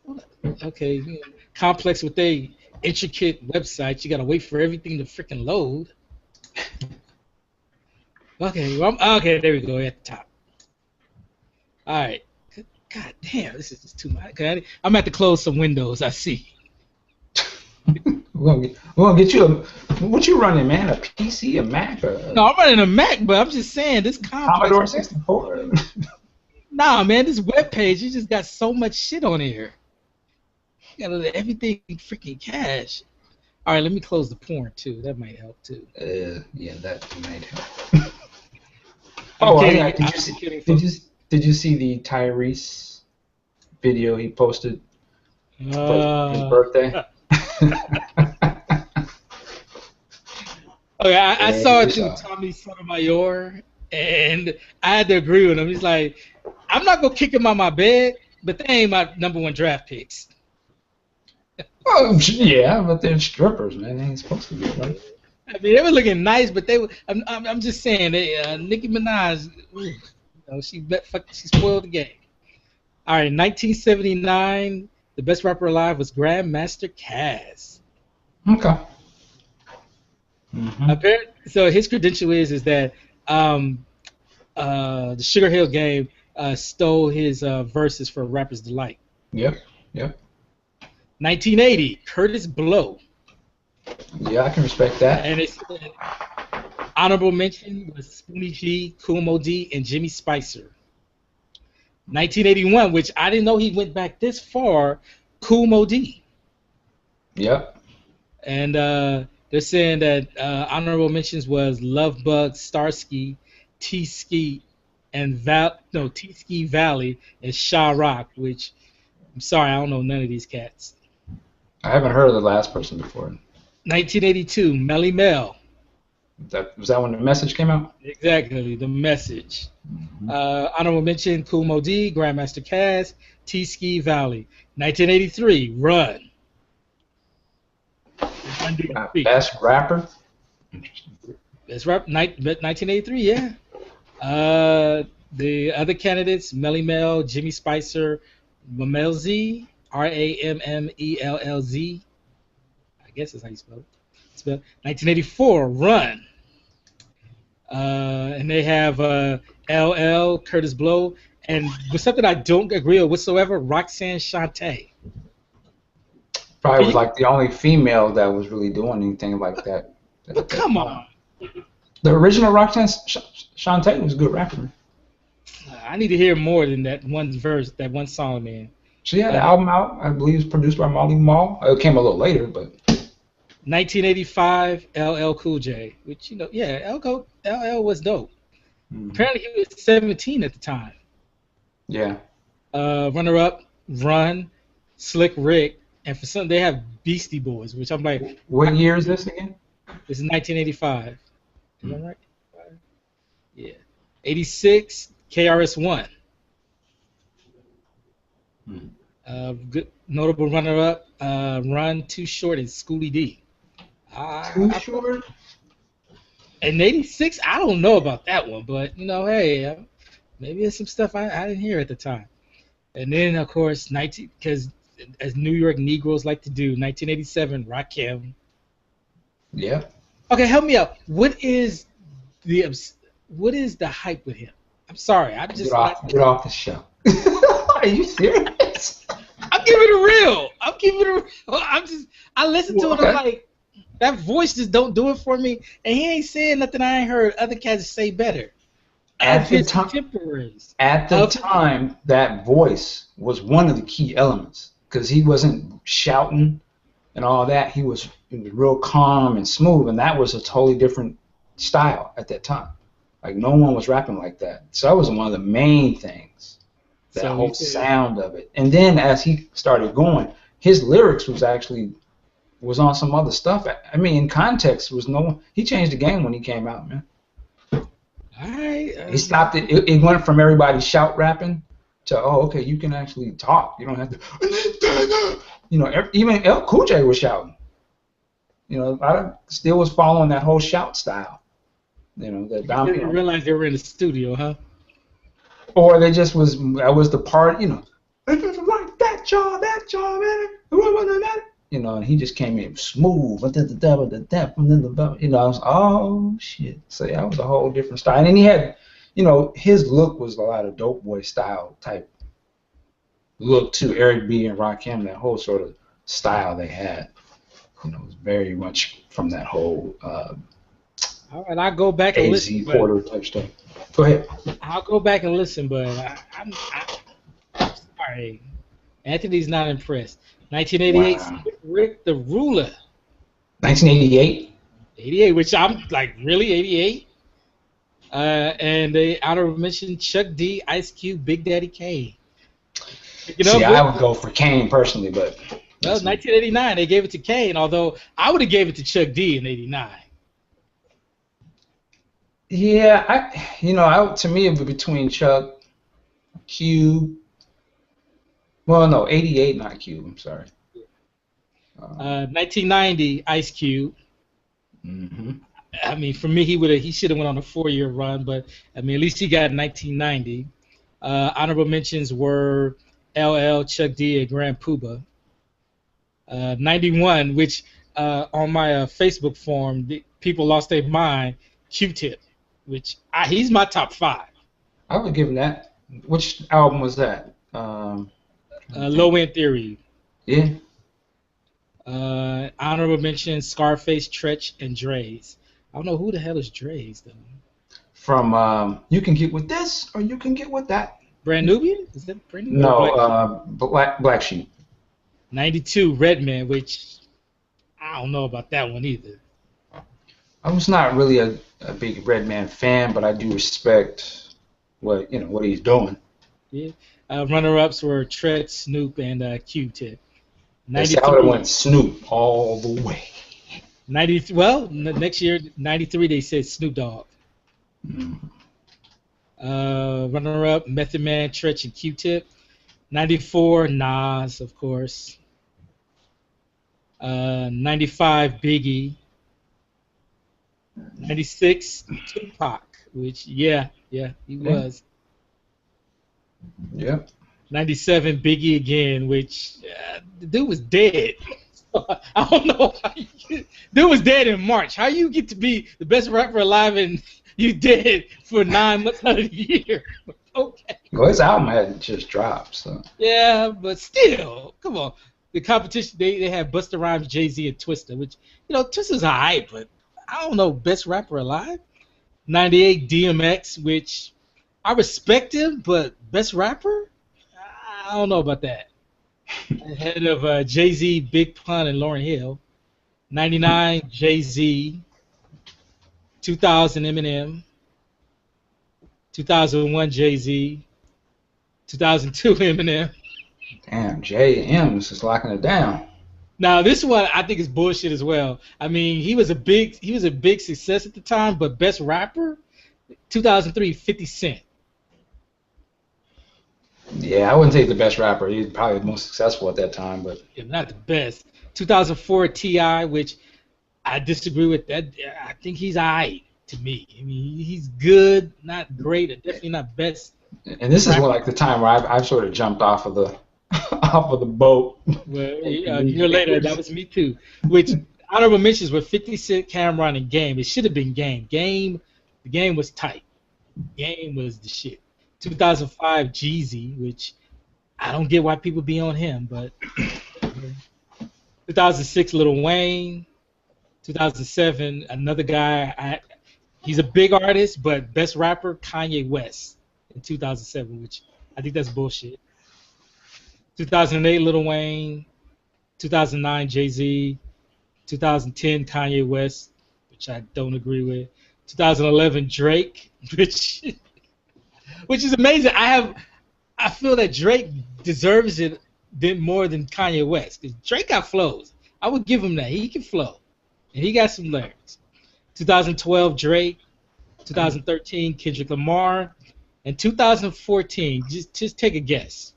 it. Okay, complex with their intricate websites. You gotta wait for everything to freaking load. Okay, okay, there we go at the top. All right. God damn, this is just too much. Okay, I'm gonna have to close some windows. I see. We're gonna get you what you running, man? A PC, a Mac? No, I'm running a Mac, but I'm just saying this complex. Commodore 64. Nah, man, this web page, you just got so much shit on here. You gotta let everything freaking cache. All right, let me close the porn too. That might help too. Yeah, that might help. Did you see the Tyrese video he posted for his birthday? Okay, I saw it through Tommy Sotomayor, and I had to agree with him. He's like, I'm not gonna kick him out my bed, but they ain't my #1 draft picks. Oh yeah, but they're strippers, man. They ain't supposed to be, right? I mean, they were looking nice, but they were. I'm just saying, Nicki Minaj, she spoiled the game. All right, in 1979, the best rapper alive was Grandmaster Caz. Okay. Mm-hmm. So his credential is that the Sugar Hill Gang stole his verses for Rapper's Delight. Yep. 1980, Curtis Blow. Yeah, I can respect that. And it's honorable mention was Spoonie G, Kool Moe Dee, and Jimmy Spicer. 1981, which I didn't know he went back this far, Kool Moe Dee. Yep. And they're saying that honorable mentions was Love Bug, Starsky, T-Ski, and T-Ski Valley, and Sha Rock, which I'm sorry, I don't know none of these cats. I haven't heard of the last person before. 1982, Melly Mel. Was that when The Message came out? Exactly, The Message. Mm-hmm. Honorable mention, Kool Moe Dee, Grandmaster Caz, T-Ski Valley. 1983, Run. Best rapper? Best rap, 1983, yeah. The other candidates, Melly Mel, Jimmy Spicer, Rammellz, Rammellz. I guess that's how you spell it. 1984, Run. And they have LL, Curtis Blow, and with something I don't agree with whatsoever, Roxanne Shante. Probably was like the only female that was really doing anything like that. But come on. The original Roxanne Shante was a good rapper. I need to hear more than that one verse, that one song, man. She had an album out, I believe it was produced by Molly Mall. It came a little later, but... 1985, LL Cool J, which, you know, yeah, LL was dope. Apparently he was 17 at the time. Yeah. Runner-up, Run, Slick Rick, and for some, they have Beastie Boys, which I'm like... What year is this again? This is 1985. Is that right? Yeah. 86, KRS-One. Good notable runner-up, Run, Too Short, and Schoolie D. Too Short? In 86, I don't know about that one, but, you know, hey, maybe there's some stuff I didn't hear at the time. And then, of course, because as New York Negroes like to do, 1987, Rakim. Yeah. Okay, help me out. What is the hype with him? I'm sorry, I'm just get off the show. Are you serious? I'm keeping it real. I listen to it. I'm like, that voice just don't do it for me. And he ain't saying nothing I ain't heard other cats say better. At the time, that voice was one of the key elements because he wasn't shouting and all that. He was real calm and smooth, and that was a totally different style at that time. Like, no one was rapping like that. So that was one of the main things, that whole sound of it. And then as he started going, his lyrics was on some other stuff. I mean, in context, he changed the game when he came out, man. All right. He stopped it. It went from everybody shout rapping to, okay, you can actually talk. You don't have to, you know, even LL Cool J was shouting. You know, I still was following that whole shout style. You know, that they didn't realize they were in the studio, huh? Or they just that was the part, you know, like that jaw, man. You know, and he just came in smooth, you know, I was, oh shit. So that was a whole different style. And then he had, you know, his look was a lot of Dope Boy style type look too. Eric B and Rakim, that whole sort of style they had, you know, was very much from that whole all right, I'll go back and listen. Porter type stuff. Go ahead. I'll go back and listen, but I'm sorry. Anthony's not impressed. 1988, wow. Rick the Ruler. 1988? 88, which I'm like, really, 88? And they honorable mention Chuck D, Ice Cube, Big Daddy Kane. I would go for Kane personally, but... Well, 1989, they gave it to Kane, although I would have gave it to Chuck D in 89. Yeah, to me, it would be between Chuck, Cube. Well, no, 88, not Cube. I'm sorry. 1990, Ice Cube. Mm-hmm. I mean, for me, he should have went on a 4-year run, but I mean, at least he got 1990. Honorable mentions were LL, Chuck D, and Grand Puba. 91, which on my Facebook forum, people lost their mind. Q-Tip, which he's my top 5. I would give him that. Which album was that? Low End Theory. Yeah. Honorable mention: Scarface, Tretch, and Dre's. I don't know who the hell is Dre's though. From You Can Get With This or You Can Get With That. Brand Nubian? Is that Brand Nubian? No, Black Sheep. 92, Redman, which I don't know about that one either. I was not really a big Redman fan, but I do respect what he's doing. Yeah. Runner-ups were Tret, Snoop, and Q-Tip. I would have went Snoop all the way. Next year, 93, they said Snoop Dogg. Mm-hmm. Runner-up, Method Man, Tretch, and Q-Tip. 94, Nas, of course. 95 Biggie, 96 Tupac, which he was. Yep. 97 Biggie again, which the dude was dead. I don't know. Dude was dead in March. How you get to be the best rapper alive and you dead for 9 months out of the year? Okay. Well, his album had just dropped, so. Yeah, but still, come on. The competition, they had Busta Rhymes, Jay-Z, and Twista, which, Twista's alright, but I don't know, best rapper alive? 98 DMX, which I respect him, but best rapper? I don't know about that. Ahead of Jay-Z, Big Pun, and Lauryn Hill. 99, Jay-Z. 2000, Eminem. 2001, Jay-Z. 2002, Eminem. Damn, J.M.'s is locking it down. Now this one I think is bullshit as well. I mean, he was a big success at the time, but best rapper, 2003, 50 Cent. Yeah, I wouldn't say the best rapper. He's probably the most successful at that time, but Yeah, not the best. 2004 T.I., which I disagree with that. I think he's alright to me. I mean, he's good, not great, and definitely not best. And this is like the time where I've sort of jumped off of the boat. Well, a year later, that was me too. Which honorable mentions were 50 Cent, Cameron, and Game. It should have been Game. The game was tight. Game was the shit. 2005 Jeezy, which I don't get why people be on him, but 2006 Lil Wayne. 2007 another guy. He's a big artist, but best rapper Kanye West in 2007, which I think that's bullshit. 2008 Lil Wayne. 2009 Jay-Z. 2010 Kanye West, which I don't agree with. 2011 Drake, which is amazing. I feel that Drake deserves it more than Kanye West, because Drake got flows. I would give him that. He can flow, and he got some lyrics. 2012 Drake, 2013 Kendrick Lamar, and 2014. Just take a guess.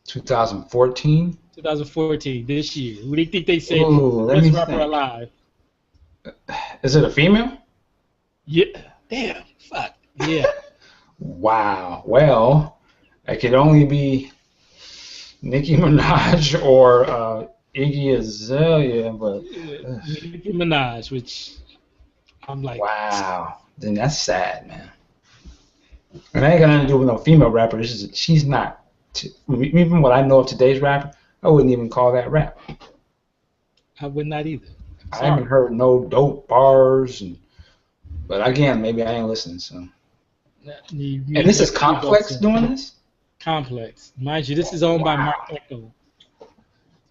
2014. 2014, this year. Who do you think they said best rapper alive? Is it a female? Yeah. Damn. Fuck. Yeah. Wow. Well, it could only be Nicki Minaj or Iggy Azalea, but Nicki Minaj, which I'm like, wow. Then that's sad, man. And I ain't got nothing to do with no female rapper. She's not. Even what I know of today's rapper, I wouldn't even call that rap. I would not either. I haven't heard no dope bars, but again, maybe I ain't listening. So. And this is Complex doing this? Complex. Mind you, this is owned by Mark Echo.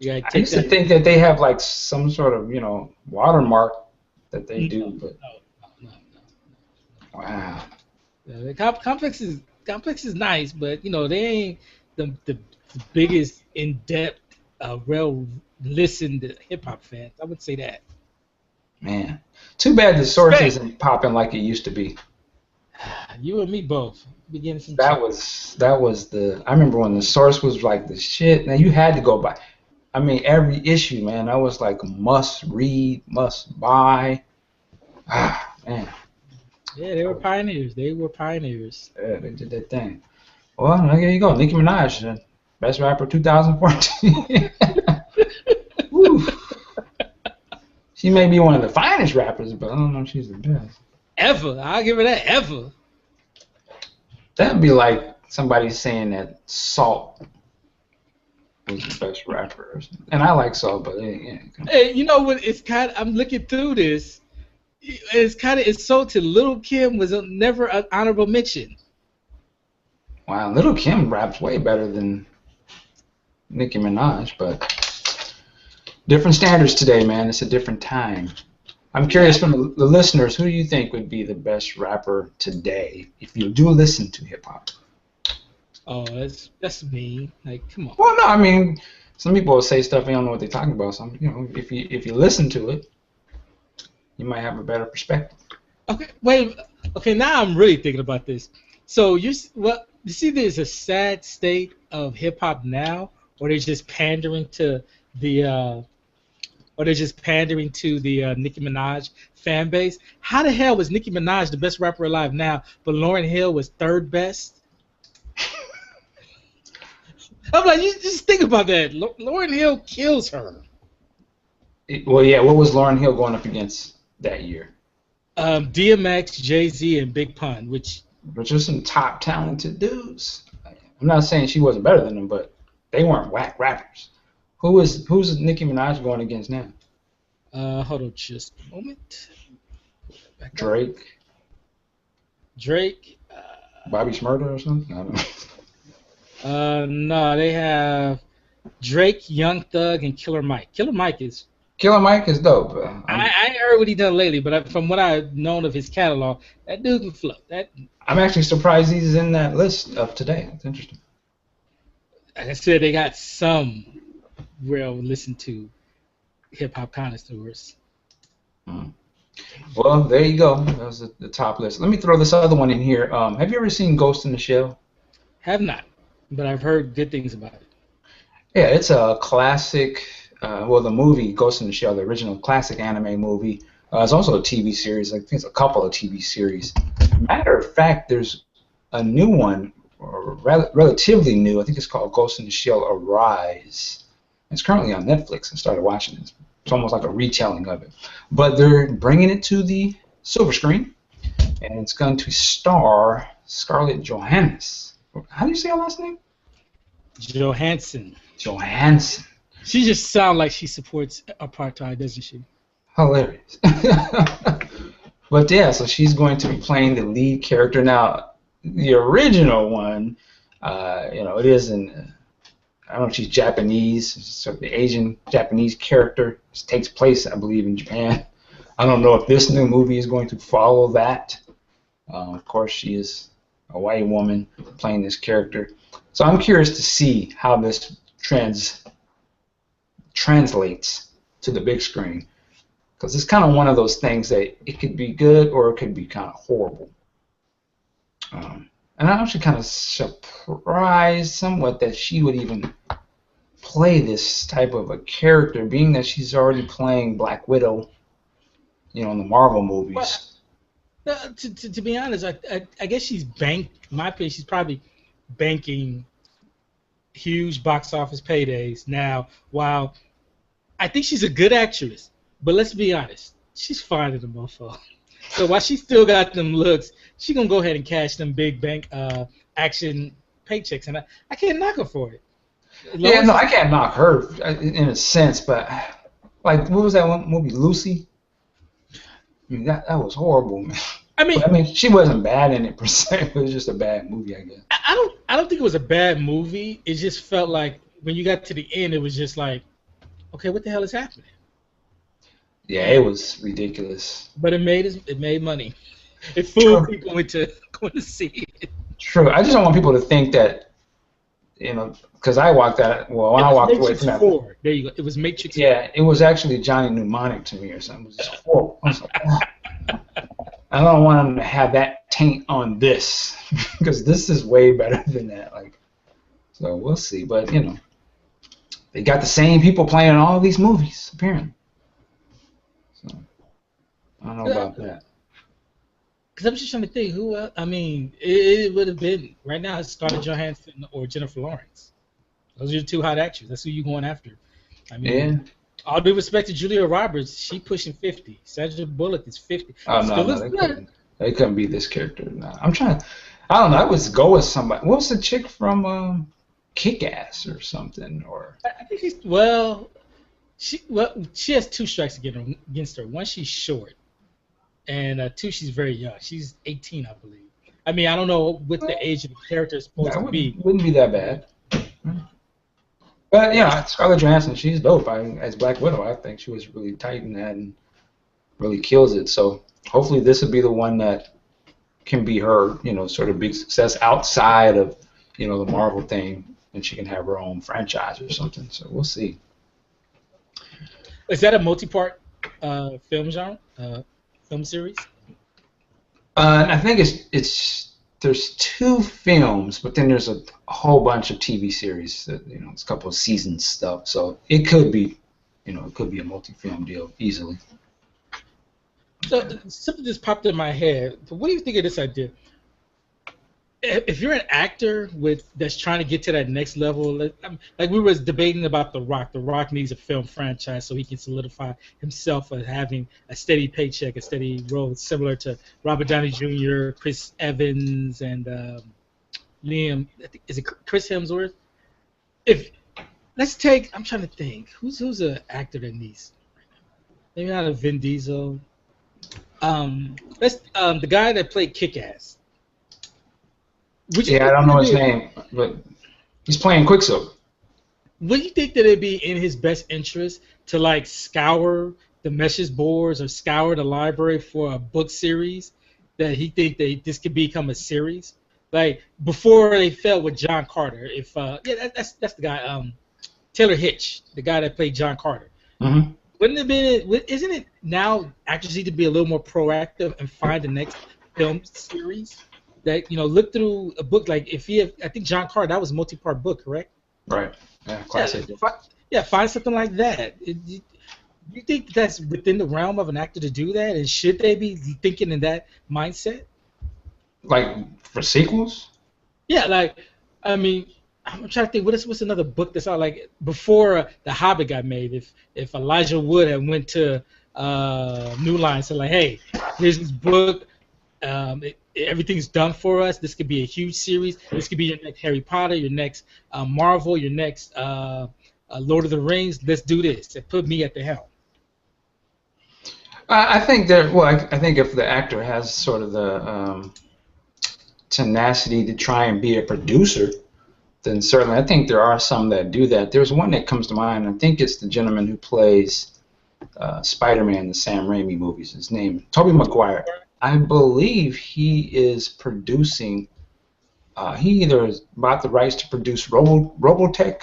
I used to think that they have like some sort of, watermark that they do, but no. wow. Complex is nice, but they ain't the biggest in-depth, well-listened hip-hop fans. I would say that. Man, too bad the Source isn't popping like it used to be. You and me both. That was I remember when the Source was like the shit. Now you had to go buy. I mean, every issue, man. That was like must read, must buy. Ah, man. Yeah, they were pioneers. Yeah, they did that thing. Well, there you go. Nicki Minaj, best rapper 2014. Woo. She may be one of the finest rappers, but I don't know if she's the best. Ever. I'll give her that, ever. That'd be like somebody saying that Salt was the best rapper. And I like Salt, but yeah. Hey, you know what? I'm looking through this. It's so to Lil' Kim was never an honorable mention. Wow, Lil' Kim raps way better than Nicki Minaj, but different standards today, man. It's a different time. I'm curious from the listeners, who do you think would be the best rapper today if you do listen to hip hop? Oh, that's me. Like, come on. Well, no, I mean, some people will say stuff they don't know what they're talking about. So, if you listen to it, you might have a better perspective. Okay, now I'm really thinking about this. So you see, there's a sad state of hip hop now, or they're just pandering to the or they're just pandering to the Nicki Minaj fan base. How the hell was Nicki Minaj the best rapper alive now, but Lauryn Hill was third best? I'm like, you just think about that. Lauryn Hill kills her. Well, yeah. What was Lauryn Hill going up against that year? DMX, Jay-Z, and Big Pun, which are some top talented dudes. I'm not saying she wasn't better than them, but they weren't whack rappers. Who's Nicki Minaj going against now? Hold on just a moment. Drake. Bobby Shmurda or something? I don't know. No, they have Drake, Young Thug, and Killer Mike. Killer Mike is dope. I ain't heard what he done lately, but from what I've known of his catalog, that dude can flow. I'm actually surprised he's in that list of today. That's interesting. Like I said, they got some real listen to hip-hop connoisseurs. Well, there you go. That was the top list. Let me throw this other one in here. Have you ever seen Ghost in the Shell? Have not, but I've heard good things about it. Yeah, it's a classic. The movie Ghost in the Shell, the original classic anime movie, it's also a TV series. I think it's a couple of TV series. Matter of fact, there's a new one, or relatively new. I think it's called Ghost in the Shell Arise. It's currently on Netflix. I started watching it. It's almost like a retelling of it. But they're bringing it to the silver screen, and it's going to star Scarlett Johansson. How do you say her last name? Johansson. She just sounds like she supports apartheid, doesn't she? Hilarious. But yeah, so she's going to be playing the lead character. Now, the original one, it isn't. I don't know if she's Japanese. So the Asian Japanese character takes place, I believe, in Japan. I don't know if this new movie is going to follow that. Of course, she is a white woman playing this character. So I'm curious to see how this translates to the big screen, because it's kind of one of those things that it could be good or it could be kind of horrible. And I'm actually kind of surprised somewhat that she would even play this type of a character, being that she's already playing Black Widow, in the Marvel movies. Well, to be honest, I guess she's in my opinion, she's probably banking huge box office paydays. Now, while I think she's a good actress, but let's be honest, she's fine in the motherfucker. So while she still got them looks, she gonna go ahead and cash them big bank action paychecks, and I can't knock her for it. Yeah, no, I can't knock her in a sense, but like, what was that one movie, Lucy? I mean, that was horrible, man. I mean, she wasn't bad in it per se. It was just a bad movie, I guess. I don't think it was a bad movie. It just felt like when you got to the end, it was just like, okay, what the hell is happening? Yeah, it was ridiculous. But it made money. It fooled people into going to see it. True. I just don't want people to think that, because I walked that. Well, when I walked away from that. There you go. It was Matrix. Yeah, it was actually Johnny Mnemonic to me or something. It was just horrible. I was like, I don't want them to have that taint on this, because this is way better than that. So we'll see. But they got the same people playing in all these movies apparently. So I don't know about that. Because I'm just trying to think who else. I mean, it would have been right now. It's Scarlett Johansson or Jennifer Lawrence. Those are the two hot actors. That's who you're going after. I mean, all due respect to Julia Roberts, she pushing 50. Sandra Bullock is 50. Oh no, they couldn't be this character. No. I don't know. I would go with somebody. What was the chick from Kick-Ass or something? Or I think she has two strikes against her. One, she's short, and two, she's very young. She's 18, I believe. I mean, I don't know what the age of the character is supposed to be. Wouldn't be that bad. But Scarlett Johansson, she's dope. As Black Widow, I think she was really tight in that and really kills it. So hopefully this will be the one that can be her, sort of big success outside of, the Marvel thing, and she can have her own franchise or something. So we'll see. Is that a multi-part film series? I think there's 2 films, but then there's a whole bunch of TV series that, it's a couple of season stuff. So it could be it could be a multi-film deal easily. So something just popped in my head. What do you think of this idea? If you're an actor that's trying to get to that next level, like we was debating about The Rock. The Rock needs a film franchise so he can solidify himself as having a steady paycheck, a steady role, similar to Robert Downey Jr., Chris Evans, and Liam. Is it Chris Hemsworth? I'm trying to think. Who's an actor that needs? Maybe not a Vin Diesel. The guy that played Kick-Ass. I don't know his name, but he's playing Quicksilver. Would you think that it'd be in his best interest to like scour the message boards or scour the library for a book series that he think that this could become a series? Like before they fell with John Carter. That's the guy. Taylor Hitch, the guy that played John Carter. Mm-hmm. Wouldn't it be? Isn't it now actors need to be a little more proactive and find the next film series? That look through a book like I think John Carter, that was a multi-part book, correct? Right. Yeah, classic. Find something like that. You think that's within the realm of an actor to do that, and should they be thinking in that mindset? Like for sequels? Yeah, I'm trying to think. What's another book that's out like before The Hobbit got made? If Elijah Wood had went to New Line and said like, hey, here's this book. Everything's done for us. This could be a huge series. This could be your next Harry Potter, your next Marvel, your next Lord of the Rings. Let's do this. And put me at the helm. I think I think if the actor has sort of the tenacity to try and be a producer, then certainly I think there are some that do that. There's one that comes to mind. I think it's the gentleman who plays Spider-Man in the Sam Raimi movies. His name, Tobey Maguire. I believe he is producing. He either is bought the rights to produce Robotech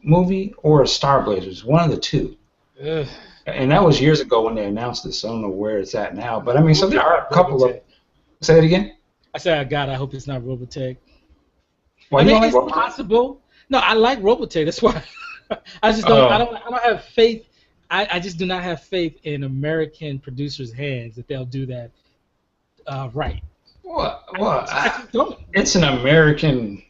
movie or Star Blazers, one of the two. Ugh. And that was years ago when they announced this. So I don't know where it's at now. But I mean, so there are a couple of. Say that again. I said, God, I hope it's not Robotech. Why it's possible. No, I like Robotech. That's why. I just don't. I don't have faith. I just do not have faith in American producers' hands that they'll do that right. Well, it's an American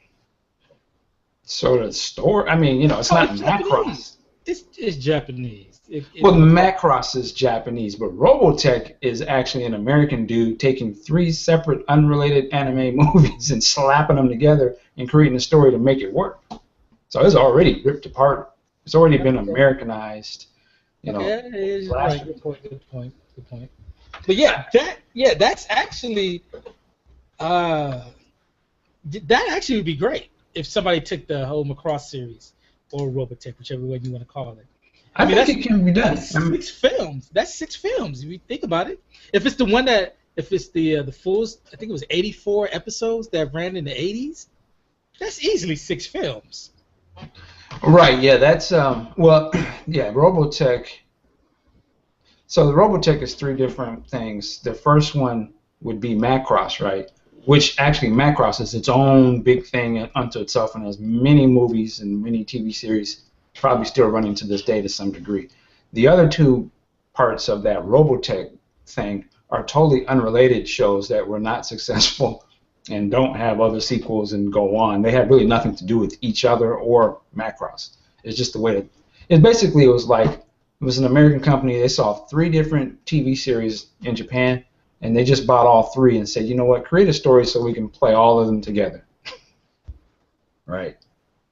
sort of store. I mean, it's not Macross. It's Japanese. Macross is Japanese, but Robotech is actually an American dude taking 3 separate unrelated anime movies and slapping them together and creating a story to make it work. So it's already ripped apart. It's already been Americanized. Right. Good point. But that's actually that actually would be great if somebody took the whole Macross series or Robotech, whichever way you want to call it. I mean, it can be done. That's 6 films. That's 6 films if you think about it. If it's the full, I think it was 84 episodes that ran in the 80s. That's easily 6 films. Right, yeah, that's Robotech. So the Robotech is 3 different things. The first one would be Macross, right? Which actually Macross is its own big thing unto itself and has many movies and many TV series, probably still running to this day to some degree. The other 2 parts of that Robotech thing are totally unrelated shows that were not successful and don't have other sequels and go on. They had really nothing to do with each other or Macross. It's just the way that it was an American company. They saw 3 different TV series in Japan, and they just bought all 3 and said, you know what, create a story so we can play all of them together. Right.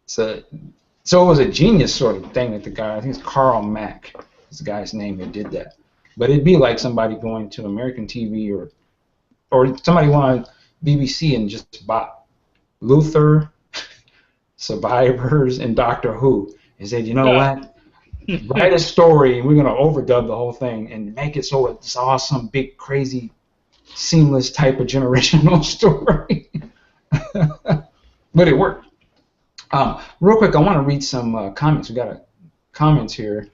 So it was a genius sort of thing that the guy, I think it's Carl Mack is the guy's name that did that. But it'd be like somebody going to American TV or somebody wanted BBC and just bought Luther, Survivors, and Doctor Who and said, you know what? Write a story, and we're going to overdub the whole thing and make it so it's awesome, big, crazy, seamless type of generational story. But it worked. Real quick, I want to read some comments. We got comments here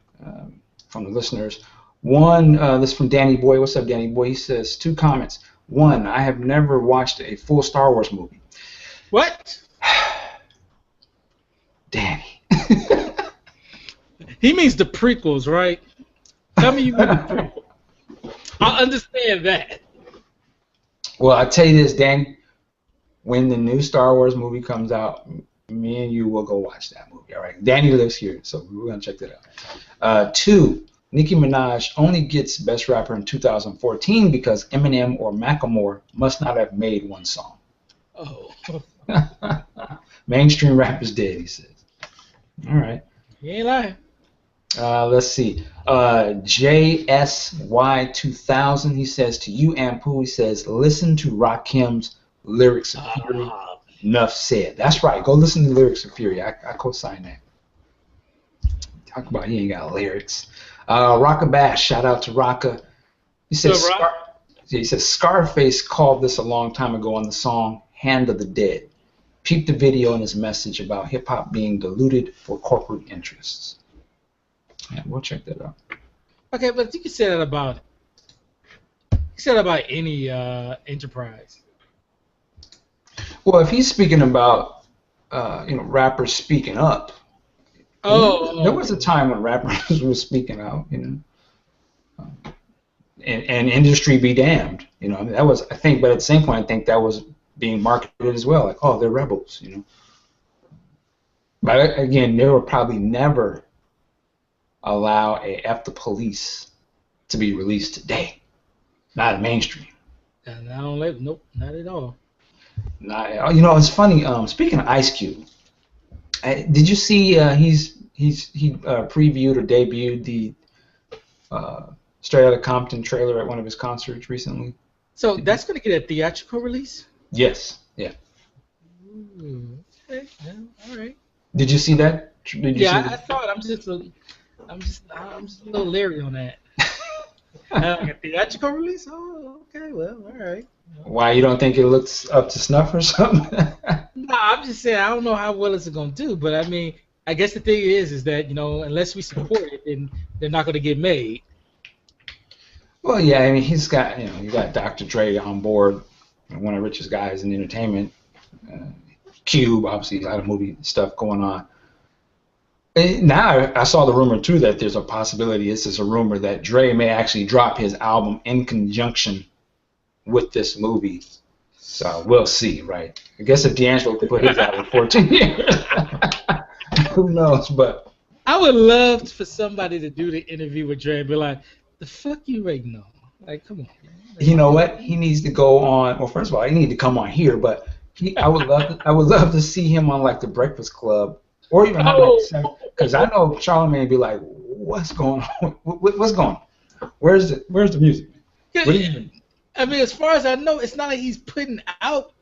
from the listeners. One, this is from Danny Boy. What's up, Danny Boy? He says 2 comments. 1, I have never watched a full Star Wars movie. What? Danny. He means the prequels, right? Tell me you mean the prequel. I understand that. Well, I tell you this, Danny. When the new Star Wars movie comes out, me and you will go watch that movie. All right. Danny lives here, so we're gonna check that out. 2. Nicki Minaj only gets Best Rapper in 2014 because Eminem or Macklemore must not have made one song. Oh. Mainstream rap is dead, he says. All right. You ain't lying. Let's see. JSY2000, he says to you, Ampu, he says, listen to Rakim's Lyrics of Fury. Enough said. That's right. Go listen to Lyrics of Fury. I co-sign that. Talk about he ain't got lyrics. Rocka Bash, shout out to Rocka. He says, Scarface called this a long time ago on the song Hand of the Dead. Peep the video and his message about hip-hop being diluted for corporate interests. Yeah, we'll check that out. Okay, but you can say that about any enterprise. Well, if he's speaking about rappers speaking up, there was a time when rappers were speaking out, and industry be damned, that was, I think, but at the same point, I think that was being marketed as well, like, oh, they're rebels, But again, they will probably never allow a F the Police to be released today, not mainstream. And nope, not at all. Not, it's funny. Speaking of Ice Cube, did you see he previewed or debuted the Straight Outta Compton trailer at one of his concerts recently? So that's going to get a theatrical release? Yes. Yeah. Ooh, okay. Yeah, all right. Did you see that? I saw it. I'm just a little leery on that. Like a theatrical release? Oh, okay. Well, all right. Why, you don't think it looks up to snuff or something? No, I'm just saying I don't know how well it's going to do, but I mean, I guess the thing is that unless we support it, then they're not going to get made. Well, yeah, I mean, he's got you got Dr. Dre on board, one of the richest guys in entertainment. Cube, obviously, a lot of movie stuff going on. Now I saw the rumor too that there's a possibility. This is a rumor that Dre may actually drop his album in conjunction with this movie. So we'll see, right? I guess if D'Angelo could put his out in 14 years, who knows? But I would love for somebody to do the interview with Dre and be like, "The fuck you waiting on? Like, come on." You know what? He needs to go on. Well, first of all, he needs to come on here, but I would love to see him on like the Breakfast Club. Or even because I know Charlamagne would be like, "What's going on? What's going on? Where's the music? What do you mean?" I mean, as far as I know, it's not like he's putting out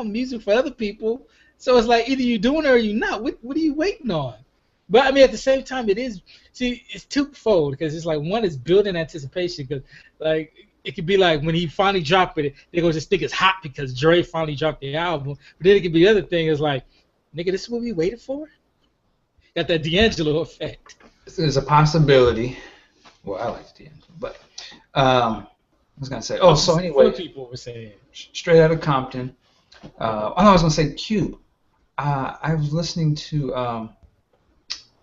music for other people. So it's like either you're doing it or you're not. What are you waiting on? But I mean, at the same time, it's twofold because it's like one is building anticipation because like it could be like when he finally dropped it, they're gonna just think it's hot because Dre finally dropped the album. But then it could be the other thing is like, nigga, this is what we waited for? Got that D'Angelo effect. There's a possibility. Well, I like D'Angelo, but I was gonna say. Oh, so anyway, people were saying Straight Outta Compton. I was gonna say Cube. I was listening to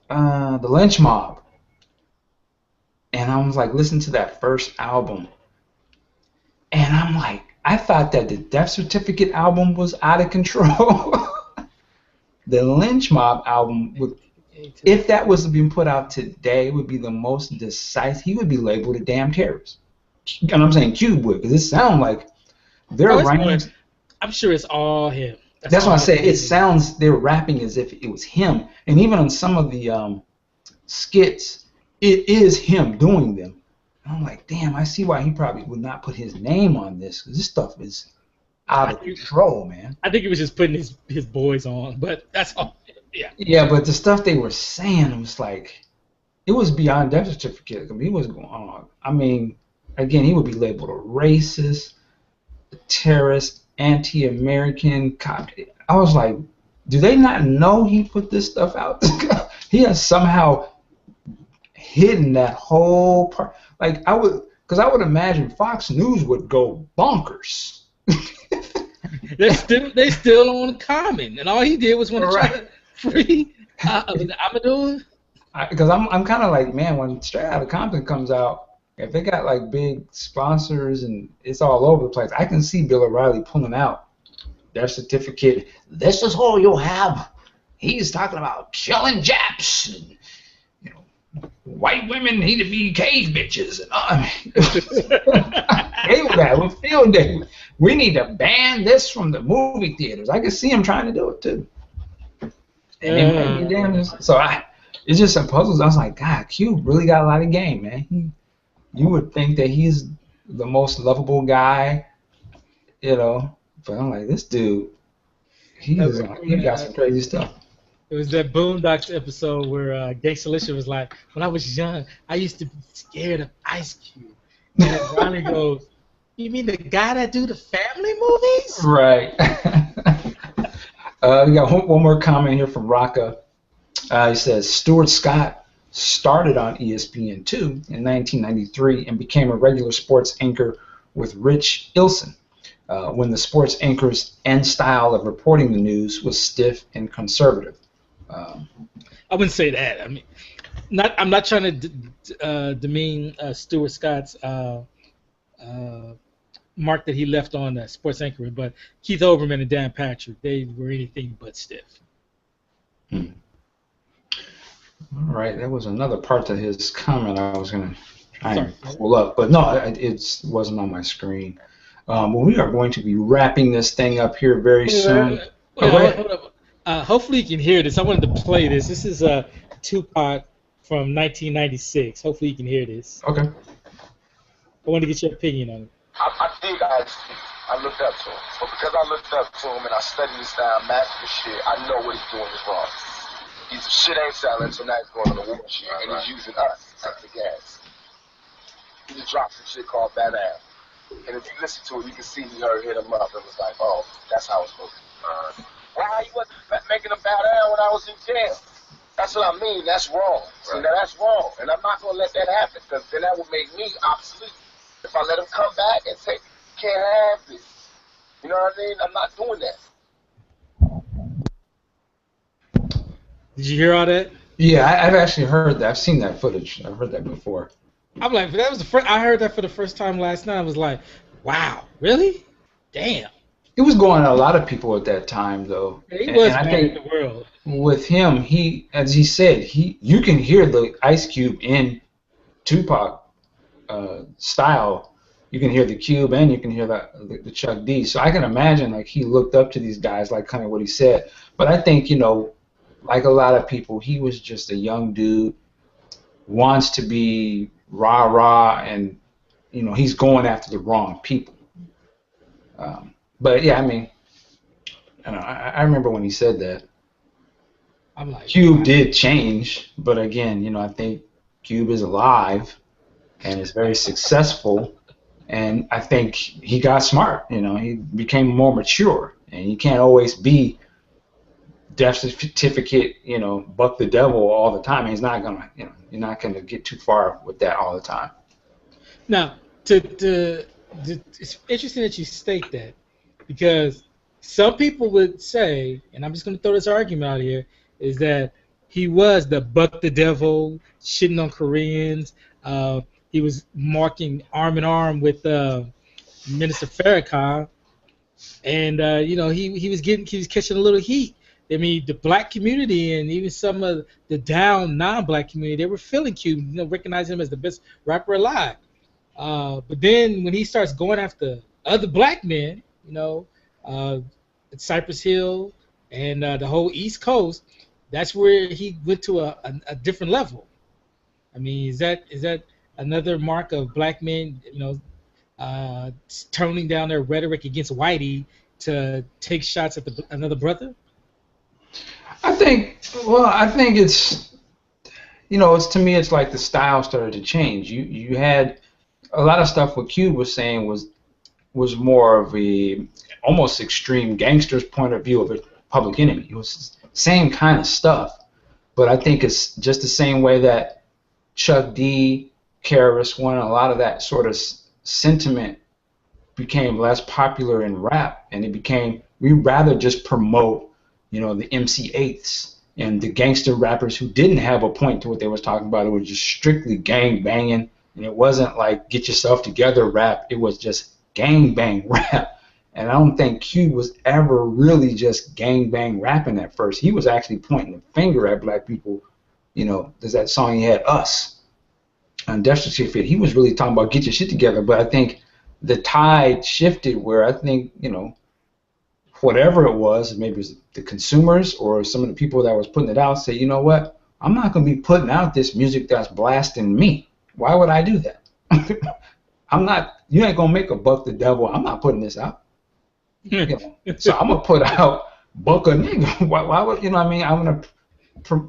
the Lynch Mob, and I was like listening to that first album, and I'm like, I thought that the Death Certificate album was out of control. The Lynch Mob album, if that was being put out today, would be the most decisive. He would be labeled a damn terrorist. And I'm saying Cube would, because it sounds like they're writing. I'm sure it's all him. That's what I say. It sounds, they're rapping as if it was him. And even on some of the skits, it is him doing them. And I'm like, damn, I see why he probably would not put his name on this, because this stuff is out of control, man. I think he was just putting his boys on, but that's all. Yeah. Yeah, but the stuff they were saying was like, it was beyond Death Certificate. I mean, he was going on. I mean, again, he would be labeled a racist, a terrorist, anti-American cop. I was like, do they not know he put this stuff out? He has somehow hidden that whole part. Like, because I would imagine Fox News would go bonkers. They still on Common, and all he did was want to try to free Amadou. Because I'm kind of like, man, when Straight Outta Compton comes out, if they got like big sponsors and it's all over the place, I can see Bill O'Reilly pulling out their certificate. This is all you'll have. He's talking about killing Japs. And, you know, white women need to be cave bitches. And I mean, hey, with that, with field day, we need to ban this from the movie theaters. I can see him trying to do it too. And it's just some puzzles. I was like, God, Cube really got a lot of game, man. You would think that he's the most lovable guy, you know, but I'm like, this dude, he got some crazy stuff. It was that Boondocks episode where Gangsta Alicia was like, when I was young, I used to be scared of Ice Cube. And Ronnie goes, you mean the guy that do the family movies? Right. We got one more comment here from Raka. He says, Stuart Scott started on ESPN2 in 1993 and became a regular sports anchor with Rich Ilson when the sports anchor's end style of reporting the news was stiff and conservative. I wouldn't say that. I mean, I'm not trying to demean Stuart Scott's mark that he left on sports anchoring, but Keith Olbermann and Dan Patrick, they were anything but stiff. All right, that was another part to his comment I was going to try and pull up, but no, it wasn't on my screen. Well, we are going to be wrapping this thing up here very soon. Hold up. Hopefully you can hear this. I wanted to play this. This is Tupac from 1996. Hopefully you can hear this. Okay. I want to get your opinion on it. I dig Ice Cube. I looked up to him. But because I looked up to him and I studied his style, mastered his shit, I know what he's doing is wrong. He's shit ain't selling, so now he's going on the war shit, and he's using us as the gas. He just dropped some shit called Bad Ass. And if you listen to it, you can see he hit him up and was like, oh, that's how it's supposed to be. Why he wasn't making a bad ass when I was in jail? That's what I mean. That's wrong. Right. See, now that's wrong. And I'm not going to let that happen because then that would make me obsolete. If I let him come back and say, can't have this. You know what I mean? I'm not doing that. Did you hear all that? Yeah, I've actually heard that. I've seen that footage. I've heard that before. I'm like, that was the first. I heard that for the first time last night. I was like, wow, really? Damn. It was going to a lot of people at that time, though. He was bad in the world. With him, as he said, you can hear the Ice Cube in Tupac style. You can hear the Cube and you can hear the Chuck D. So I can imagine like he looked up to these guys, like kind of what he said. But I think, like a lot of people, he was just a young dude, wants to be rah-rah, and he's going after the wrong people. But yeah, I mean, I remember when he said that. I'm like, Cube did change, but again, I think Cube is alive and is very successful, and I think he got smart. He became more mature, and you can't always be death certificate, buck the devil all the time. He's not gonna, you're not gonna get too far with that all the time. Now, it's interesting that you state that, because some people would say, and I'm just going to throw this argument out here, is that he was the buck the devil, shitting on Koreans. He was marking arm in arm with Minister Farrakhan, and he was catching a little heat. I mean, the black community and even some of the down non-black community, they were feeling Cube, recognizing him as the best rapper alive. But then when he starts going after other black men, at Cypress Hill and the whole East Coast, that's where he went to a different level. I mean, is that another mark of black men, toning down their rhetoric against Whitey to take shots at another brother? I think it's, it's, to me, it's like the style started to change. You had a lot of stuff what Cube was saying was more of a almost extreme gangster's point of view of a Public Enemy. It was the same kind of stuff, but I think it's just the same way that Chuck D, KRS-One, and a lot of that sort of sentiment became less popular in rap, and it became, we'd rather just promote, the MC8s and the gangster rappers who didn't have a point to what they was talking about. It was just strictly gang banging, and it wasn't like get yourself together rap. It was just gang bang rap. And I don't think Cube was ever really just gang bang rapping at first. He was actually pointing the finger at black people. You know, there's that song he had, Us, on Destitute Fit. He was really talking about get your shit together. But I think the tide shifted where I think, you know, whatever it was, maybe it was the consumers or some of the people that was putting it out, say, you know what, I'm not going to be putting out this music that's blasting me. Why would I do that? I'm not, you ain't going to make a Buck the Devil. I'm not putting this out. You know? So I'm going to put out Buck a Nigga. Why would, you know what I mean? I'm going to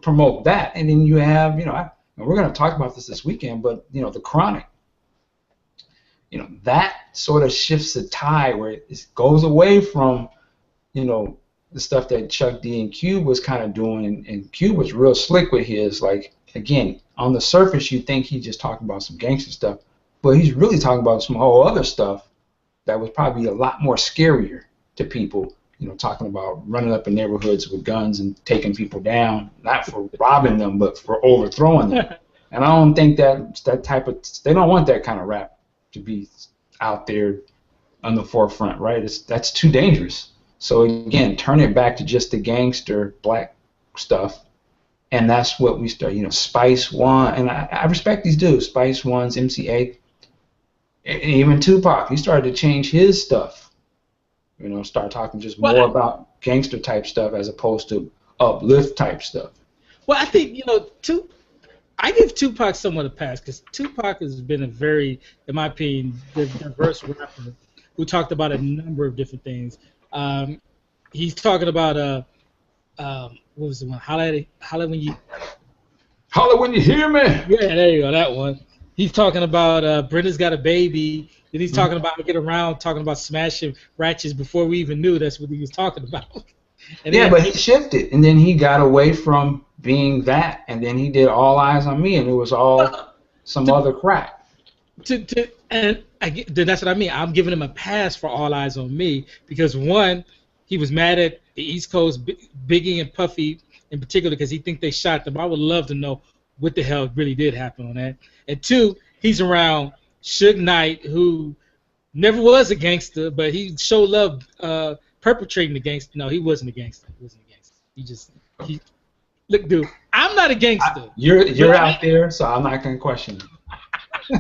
promote that. And then you have, you know, and we're going to talk about this weekend, but, you know, the Chronic. You know, that sort of shifts the tide where it goes away from, you know, the stuff that Chuck D and Cube was kind of doing, and Cube was real slick with his, like, again, on the surface you think he's just talking about some gangster stuff, but he's really talking about some whole other stuff that was probably a lot more scarier to people, you know, talking about running up in neighborhoods with guns and taking people down, not for robbing them, but for overthrowing them. And I don't think that type of, they don't want that kind of rap to be out there on the forefront, right? That's too dangerous. So again, turn it back to just the gangster black stuff, and that's what we start. You know, Spice One, and I respect these dudes, Spice One's MCA, and even Tupac. He started to change his stuff. You know, start talking just more about gangster type stuff as opposed to uplift type stuff. Well, I think, you know, I give Tupac somewhat a pass because Tupac has been a very, in my opinion, diverse rapper who talked about a number of different things. He's talking about what was the one? Holla when you hear me. Yeah, there you go, that one. He's talking about Brenda's Got a Baby. Then he's talking about Get Around, talking about smashing ratchets before we even knew that's what he was talking about. And yeah, but he shifted, and then he got away from being that, and then he did All Eyes on Me, and it was all some other crap. And that's what I mean. I'm giving him a pass for All Eyes on Me because, one, he was mad at the East Coast, Biggie and Puffy in particular, because he think they shot them. I would love to know what the hell really did happen on that. And two, he's around Suge Knight, who never was a gangster, but he showed love perpetrating the gangster. No, he wasn't a gangster. Look, dude, I'm not a gangster. You're out there, so I'm not gonna question you.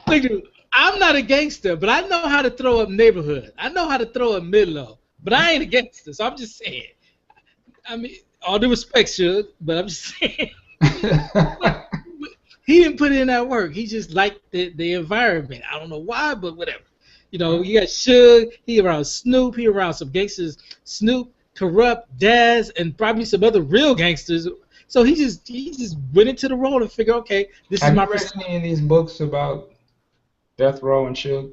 Look, dude, I'm not a gangster, but I know how to throw up neighborhood. I know how to throw up mid-low, but I ain't a gangster, so I'm just saying. I mean, all due respect, Suge, but I'm just saying. He didn't put in that work. He just liked the environment. I don't know why, but whatever. You know, you got Suge, he around Snoop, he around some gangsters, Snoop, Corrupt, Daz, and probably some other real gangsters. So he just went into the role and figured, okay, this is my. Have you read any of these books about Death Row and Suge?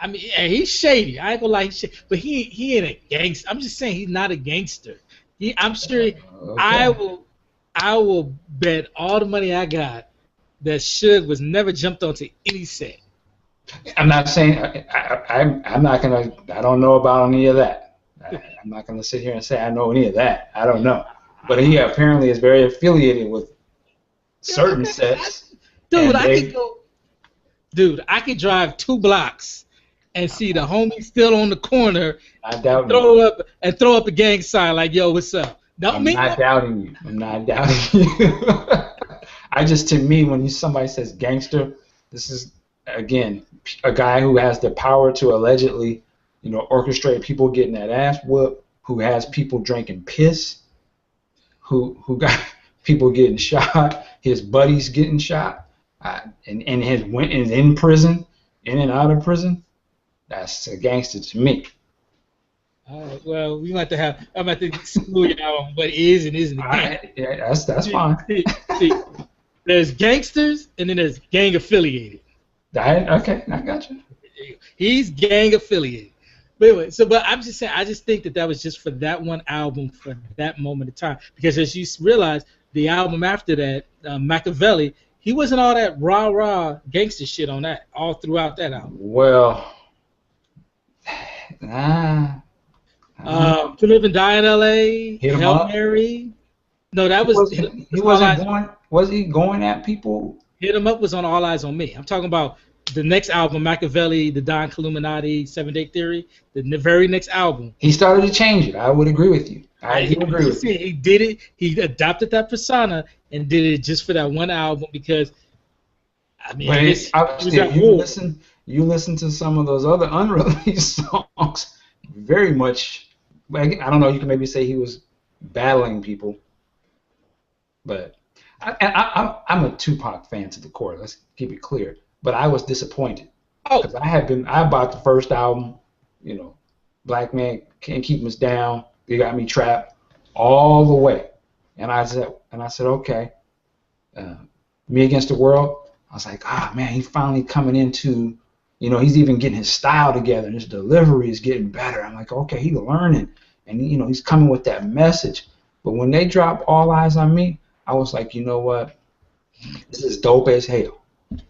I mean, yeah, he's shady. I ain't gonna lie, he's shady, but he ain't a gangster. I'm just saying he's not a gangster. I'm sure okay. I will bet all the money I got that Suge was never jumped onto any set. I'm not saying I'm not gonna. I don't know about any of that. I'm not gonna sit here and say I know any of that. I don't know. But he apparently is very affiliated with certain sets. Dude, I could drive 2 blocks and see the homie still on the corner. I doubt throw up a gang sign like, "Yo, what's up?" I'm not doubting you. I'm not doubting you. To me, when somebody says gangster, this is, again, a guy who has the power to allegedly, you know, orchestrate people getting that ass whooped, who has people drinking piss, who got people getting shot, his buddies getting shot, and in prison, in and out of prison. That's a gangster to me. All right, well, I'm about to school you out on what is and isn't. Yeah, that's fine. See, there's gangsters and then there's gang affiliated. Okay, I got you. He's gang affiliated. But anyway, but I'm just saying, I just think that was just for that one album for that moment of time. Because as you realize, the album after that, Machiavelli, he wasn't all that rah-rah gangster shit on that, all throughout that album. Well, To Live and Die in L.A. Hail Mary. No, that was he wasn't going. Was he going at people? Hit 'Em Up was on All Eyes on Me. I'm talking about the next album, Machiavelli, The Don Illuminati, 7 Day Theory. The very next album. He started to change it. I would agree with you. I do agree with you. He did it. He adopted that persona and did it just for that one album because, I mean, you listen to some of those other unreleased songs. Very much. I don't know. You can maybe say he was battling people, but I'm a Tupac fan to the core. Let's keep it clear. But I was disappointed because I bought the first album, you know, Black Man Can't Keep Us Down. They Got Me Trapped all the way, and I said, okay, Me Against the World. I was like, man, he's finally coming into, you know, he's even getting his style together, and his delivery is getting better. I'm like, okay, he's learning, and you know, he's coming with that message. But when they dropped All Eyes on Me, I was like, you know what, this is dope as hell.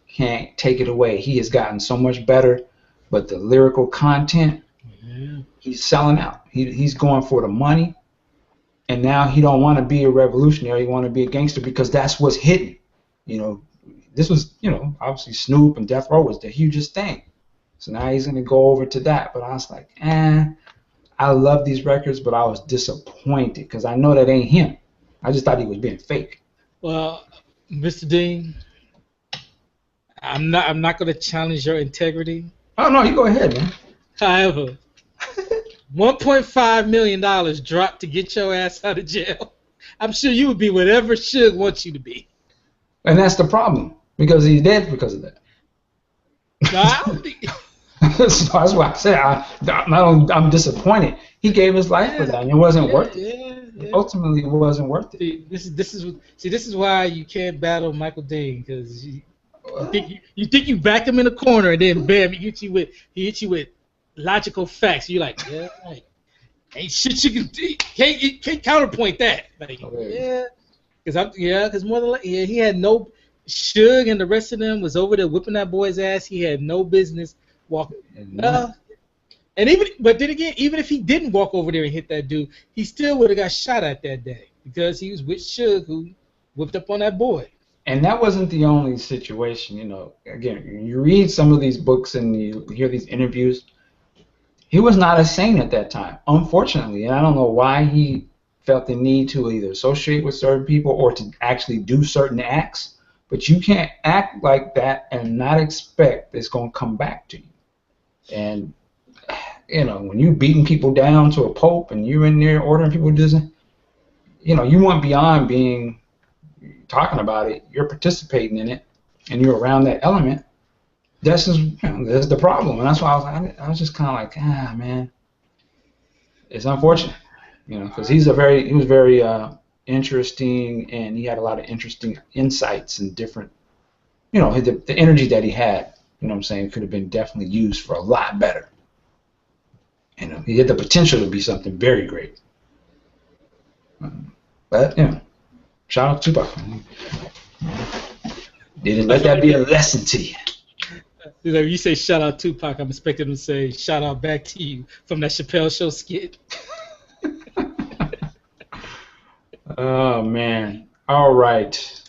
Can't take it away. He has gotten so much better, but the lyrical content, he's selling out. He's going for the money, and now he don't want to be a revolutionary. He want to be a gangster because that's what's hitting. You know, this was, you know, obviously Snoop and Death Row was the hugest thing. So now he's gonna go over to that. But I was like, I love these records, but I was disappointed because I know that ain't him. I just thought he was being fake. Well, Mr. Dean, I'm not going to challenge your integrity. Oh no, you go ahead, man. However, $1.5 million dropped to get your ass out of jail. I'm sure you would be whatever Suge wants you to be. And that's the problem because he's dead because of that. No, I don't think. So that's why I said I'm disappointed. He gave his life for that, and it wasn't worth it. Yeah. Ultimately, it wasn't worth it. This is why you can't battle Michael Dean because you think you back him in the corner, and then bam, he hits you with logical facts. You're like, yeah, right. Ain't shit you can't counterpoint that. Like, because more than likely, he had no. Suge and the rest of them was over there whipping that boy's ass. He had no business walking. And then again, even if he didn't walk over there and hit that dude, he still would have got shot at that day because he was with Suge, who whipped up on that boy. And that wasn't the only situation, you know. Again, you read some of these books and you hear these interviews. He was not a saint at that time, unfortunately, and I don't know why he felt the need to either associate with certain people or to actually do certain acts. But you can't act like that and not expect it's going to come back to you. And, you know, when you're beating people down to a pulp and you're in there ordering people to do this, you know, you went beyond talking about it. You're participating in it, and you're around that element. That's the problem. And that's why I was just kind of like, man, it's unfortunate, you know, because he was very interesting, and he had a lot of interesting insights and different, you know, the energy that he had, you know what I'm saying, could have been definitely used for a lot better. You know, he had the potential to be something very great. But, you know, shout out to Tupac. Didn't let that be a lesson to you. You say shout out Tupac, I'm expecting him to say shout out back to you from that Chappelle Show skit. Oh man! All right.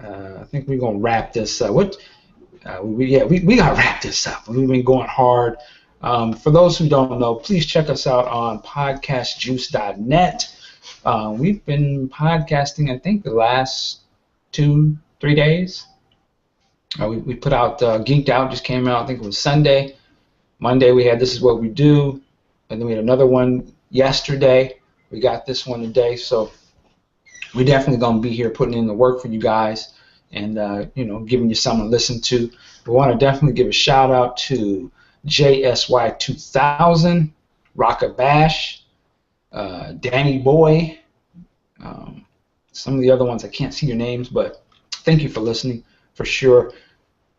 I think we're gonna wrap this up. We gotta wrap this up. We've been going hard. For those who don't know, please check us out on PodcastJuice.net. We've been podcasting, I think, the last 2-3 days. We put out Geeked Out, just came out. I think it was Sunday. Monday we had This Is What We Do, and then we had another one yesterday. We got this one today, so we're definitely going to be here putting in the work for you guys and, you know, giving you something to listen to. We want to definitely give a shout out to JSY2000, Rocka Bash, Danny Boy, some of the other ones I can't see your names, but thank you for listening for sure.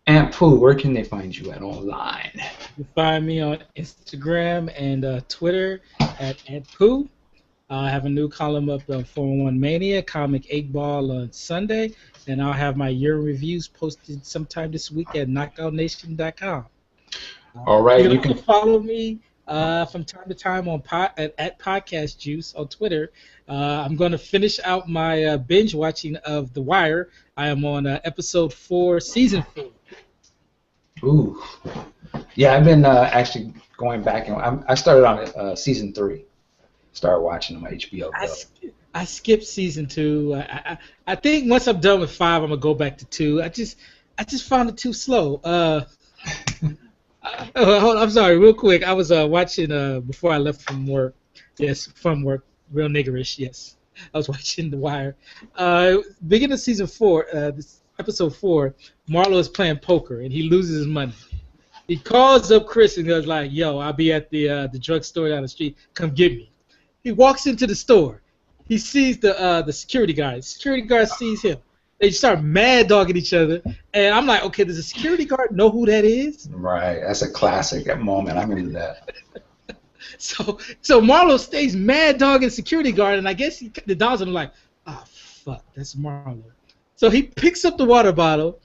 Aunt Pooh, where can they find you at online? You can find me on Instagram and Twitter at Aunt Pooh. I have a new column up on 401 Mania, Comic 8 Ball on Sunday, and I'll have my year reviews posted sometime this week at knockoutnation.com. All right, you can follow me from time to time on at PodcastJuice on Twitter. I'm going to finish out my binge watching of The Wire. I am on episode 4, season 4. Ooh. Yeah, I've been actually going back, and I started on season 3. Started watching them on HBO Go. I skipped season 2. I think once I'm done with 5, I'm gonna go back to 2. I just found it too slow. Hold on, I'm sorry, real quick. I was watching before I left from work. Yes, from work, real niggerish. Yes, I was watching The Wire. Beginning of season 4, this episode 4, Marlo is playing poker and he loses his money. He calls up Chris and goes like, "Yo, I'll be at the drugstore down the street. Come get me." He walks into the store. He sees the security guard. The security guard sees him. They start mad dogging each other, and I'm like, okay, does the security guard know who that is? Right, that's a classic. That moment, I remember that. So Marlo stays mad dogging the security guard, and I guess the dawns on him like, oh fuck, that's Marlo. So he picks up the water bottle,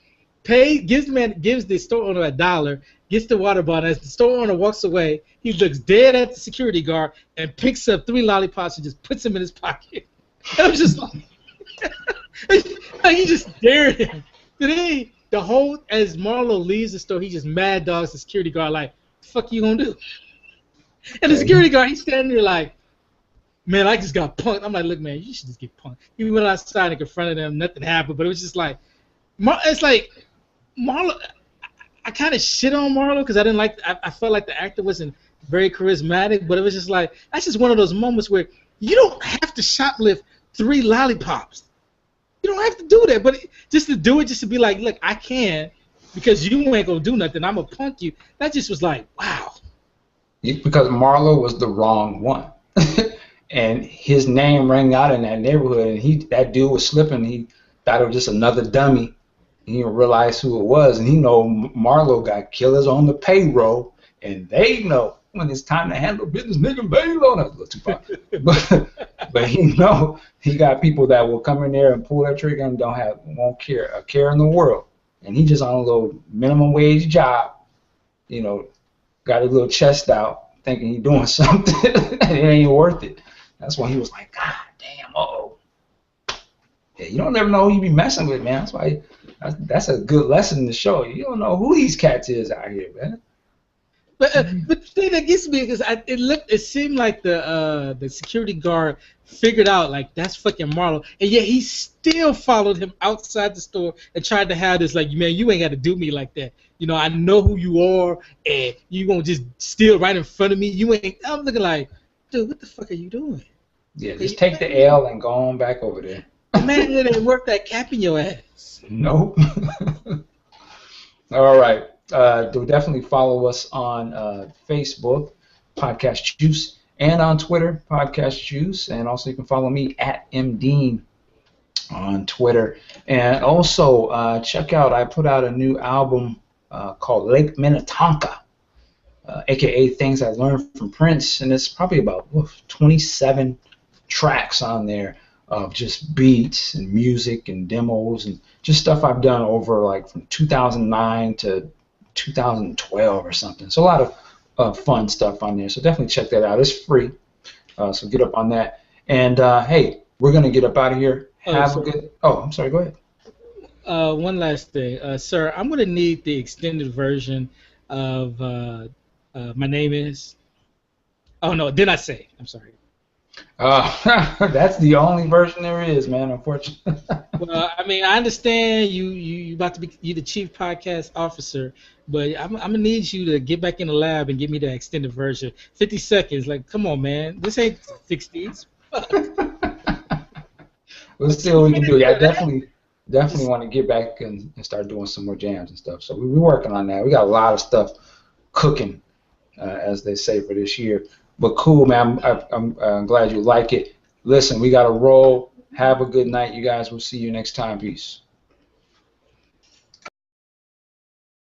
gives the store owner $1, gets the water bottle. As the store owner walks away, he looks dead at the security guard and picks up 3 lollipops and just puts them in his pocket. And I'm just like, he just dared him. Today, as Marlo leaves the store, he just mad dogs the security guard like, "The fuck you gonna do?" And the security guard, he's standing there like, "Man, I just got punked." I'm like, "Look, man, you should just get punked." He went outside and confronted him. Nothing happened, but it was just like, it's like Marlo. I kind of shit on Marlo because I felt like the actor wasn't very charismatic, but it was just like, that's just one of those moments where you don't have to shoplift 3 lollipops. You don't have to do that, but just to do it, just to be like, look, I can, because you ain't gonna do nothing. I'm gonna punk you. That just was like, wow. Because Marlo was the wrong one, and his name rang out in that neighborhood, and that dude was slipping. He thought it was just another dummy. He didn't realize who it was, and he know Marlo got killers on the payroll, and they know when it's time to handle business, nigga, payroll. That's a little too far, but he know he got people that will come in there and pull that trigger and won't care a care in the world, and he just on a little minimum wage job, got his little chest out, thinking he's doing something, and it ain't worth it. That's when he was like, God damn, yeah, you don't never know who you be messing with, man. That's why. That's a good lesson to show. You don't know who these cats is out here, man. But the thing that gets me is it seemed like the security guard figured out like that's fucking Marlo, and yet he still followed him outside the store and tried to have this like, man, you ain't got to do me like that. I know who you are, and you gonna just steal right in front of me. You ain't. I'm looking like, dude, what the fuck are you doing? Yeah, just take the L and go on back over there. Man, it ain't worth that cap in your ass. Nope. All right. Definitely follow us on Facebook, Podcast Juice, and on Twitter, Podcast Juice, and also you can follow me at MDean on Twitter. And also check out, I put out a new album called Lake Minnetonka, aka Things I Learned from Prince, and it's probably about 27 tracks on there of just beats and music and demos and just stuff I've done over like from 2009 to 2012 or something. So a lot of fun stuff on there. So definitely check that out. It's free. So get up on that. And hey, we're gonna get up out of here. Have a good. Oh, I'm sorry. Go ahead. One last thing, sir. I'm gonna need the extended version of My Name Is. Oh no, did I say? I'm sorry. That's the only version there is, man. Unfortunately. Well, I mean, I understand you about to be the chief podcast officer, but I'm gonna need you to get back in the lab and give me the extended version. 50 seconds, like, come on, man. This ain't 60s. We'll see what we can do. Yeah, I definitely want to get back and start doing some more jams and stuff. So we're working on that. We got a lot of stuff cooking, as they say, for this year. But cool, man. I'm glad you like it. Listen, we got to roll. Have a good night, you guys. We'll see you next time. Peace.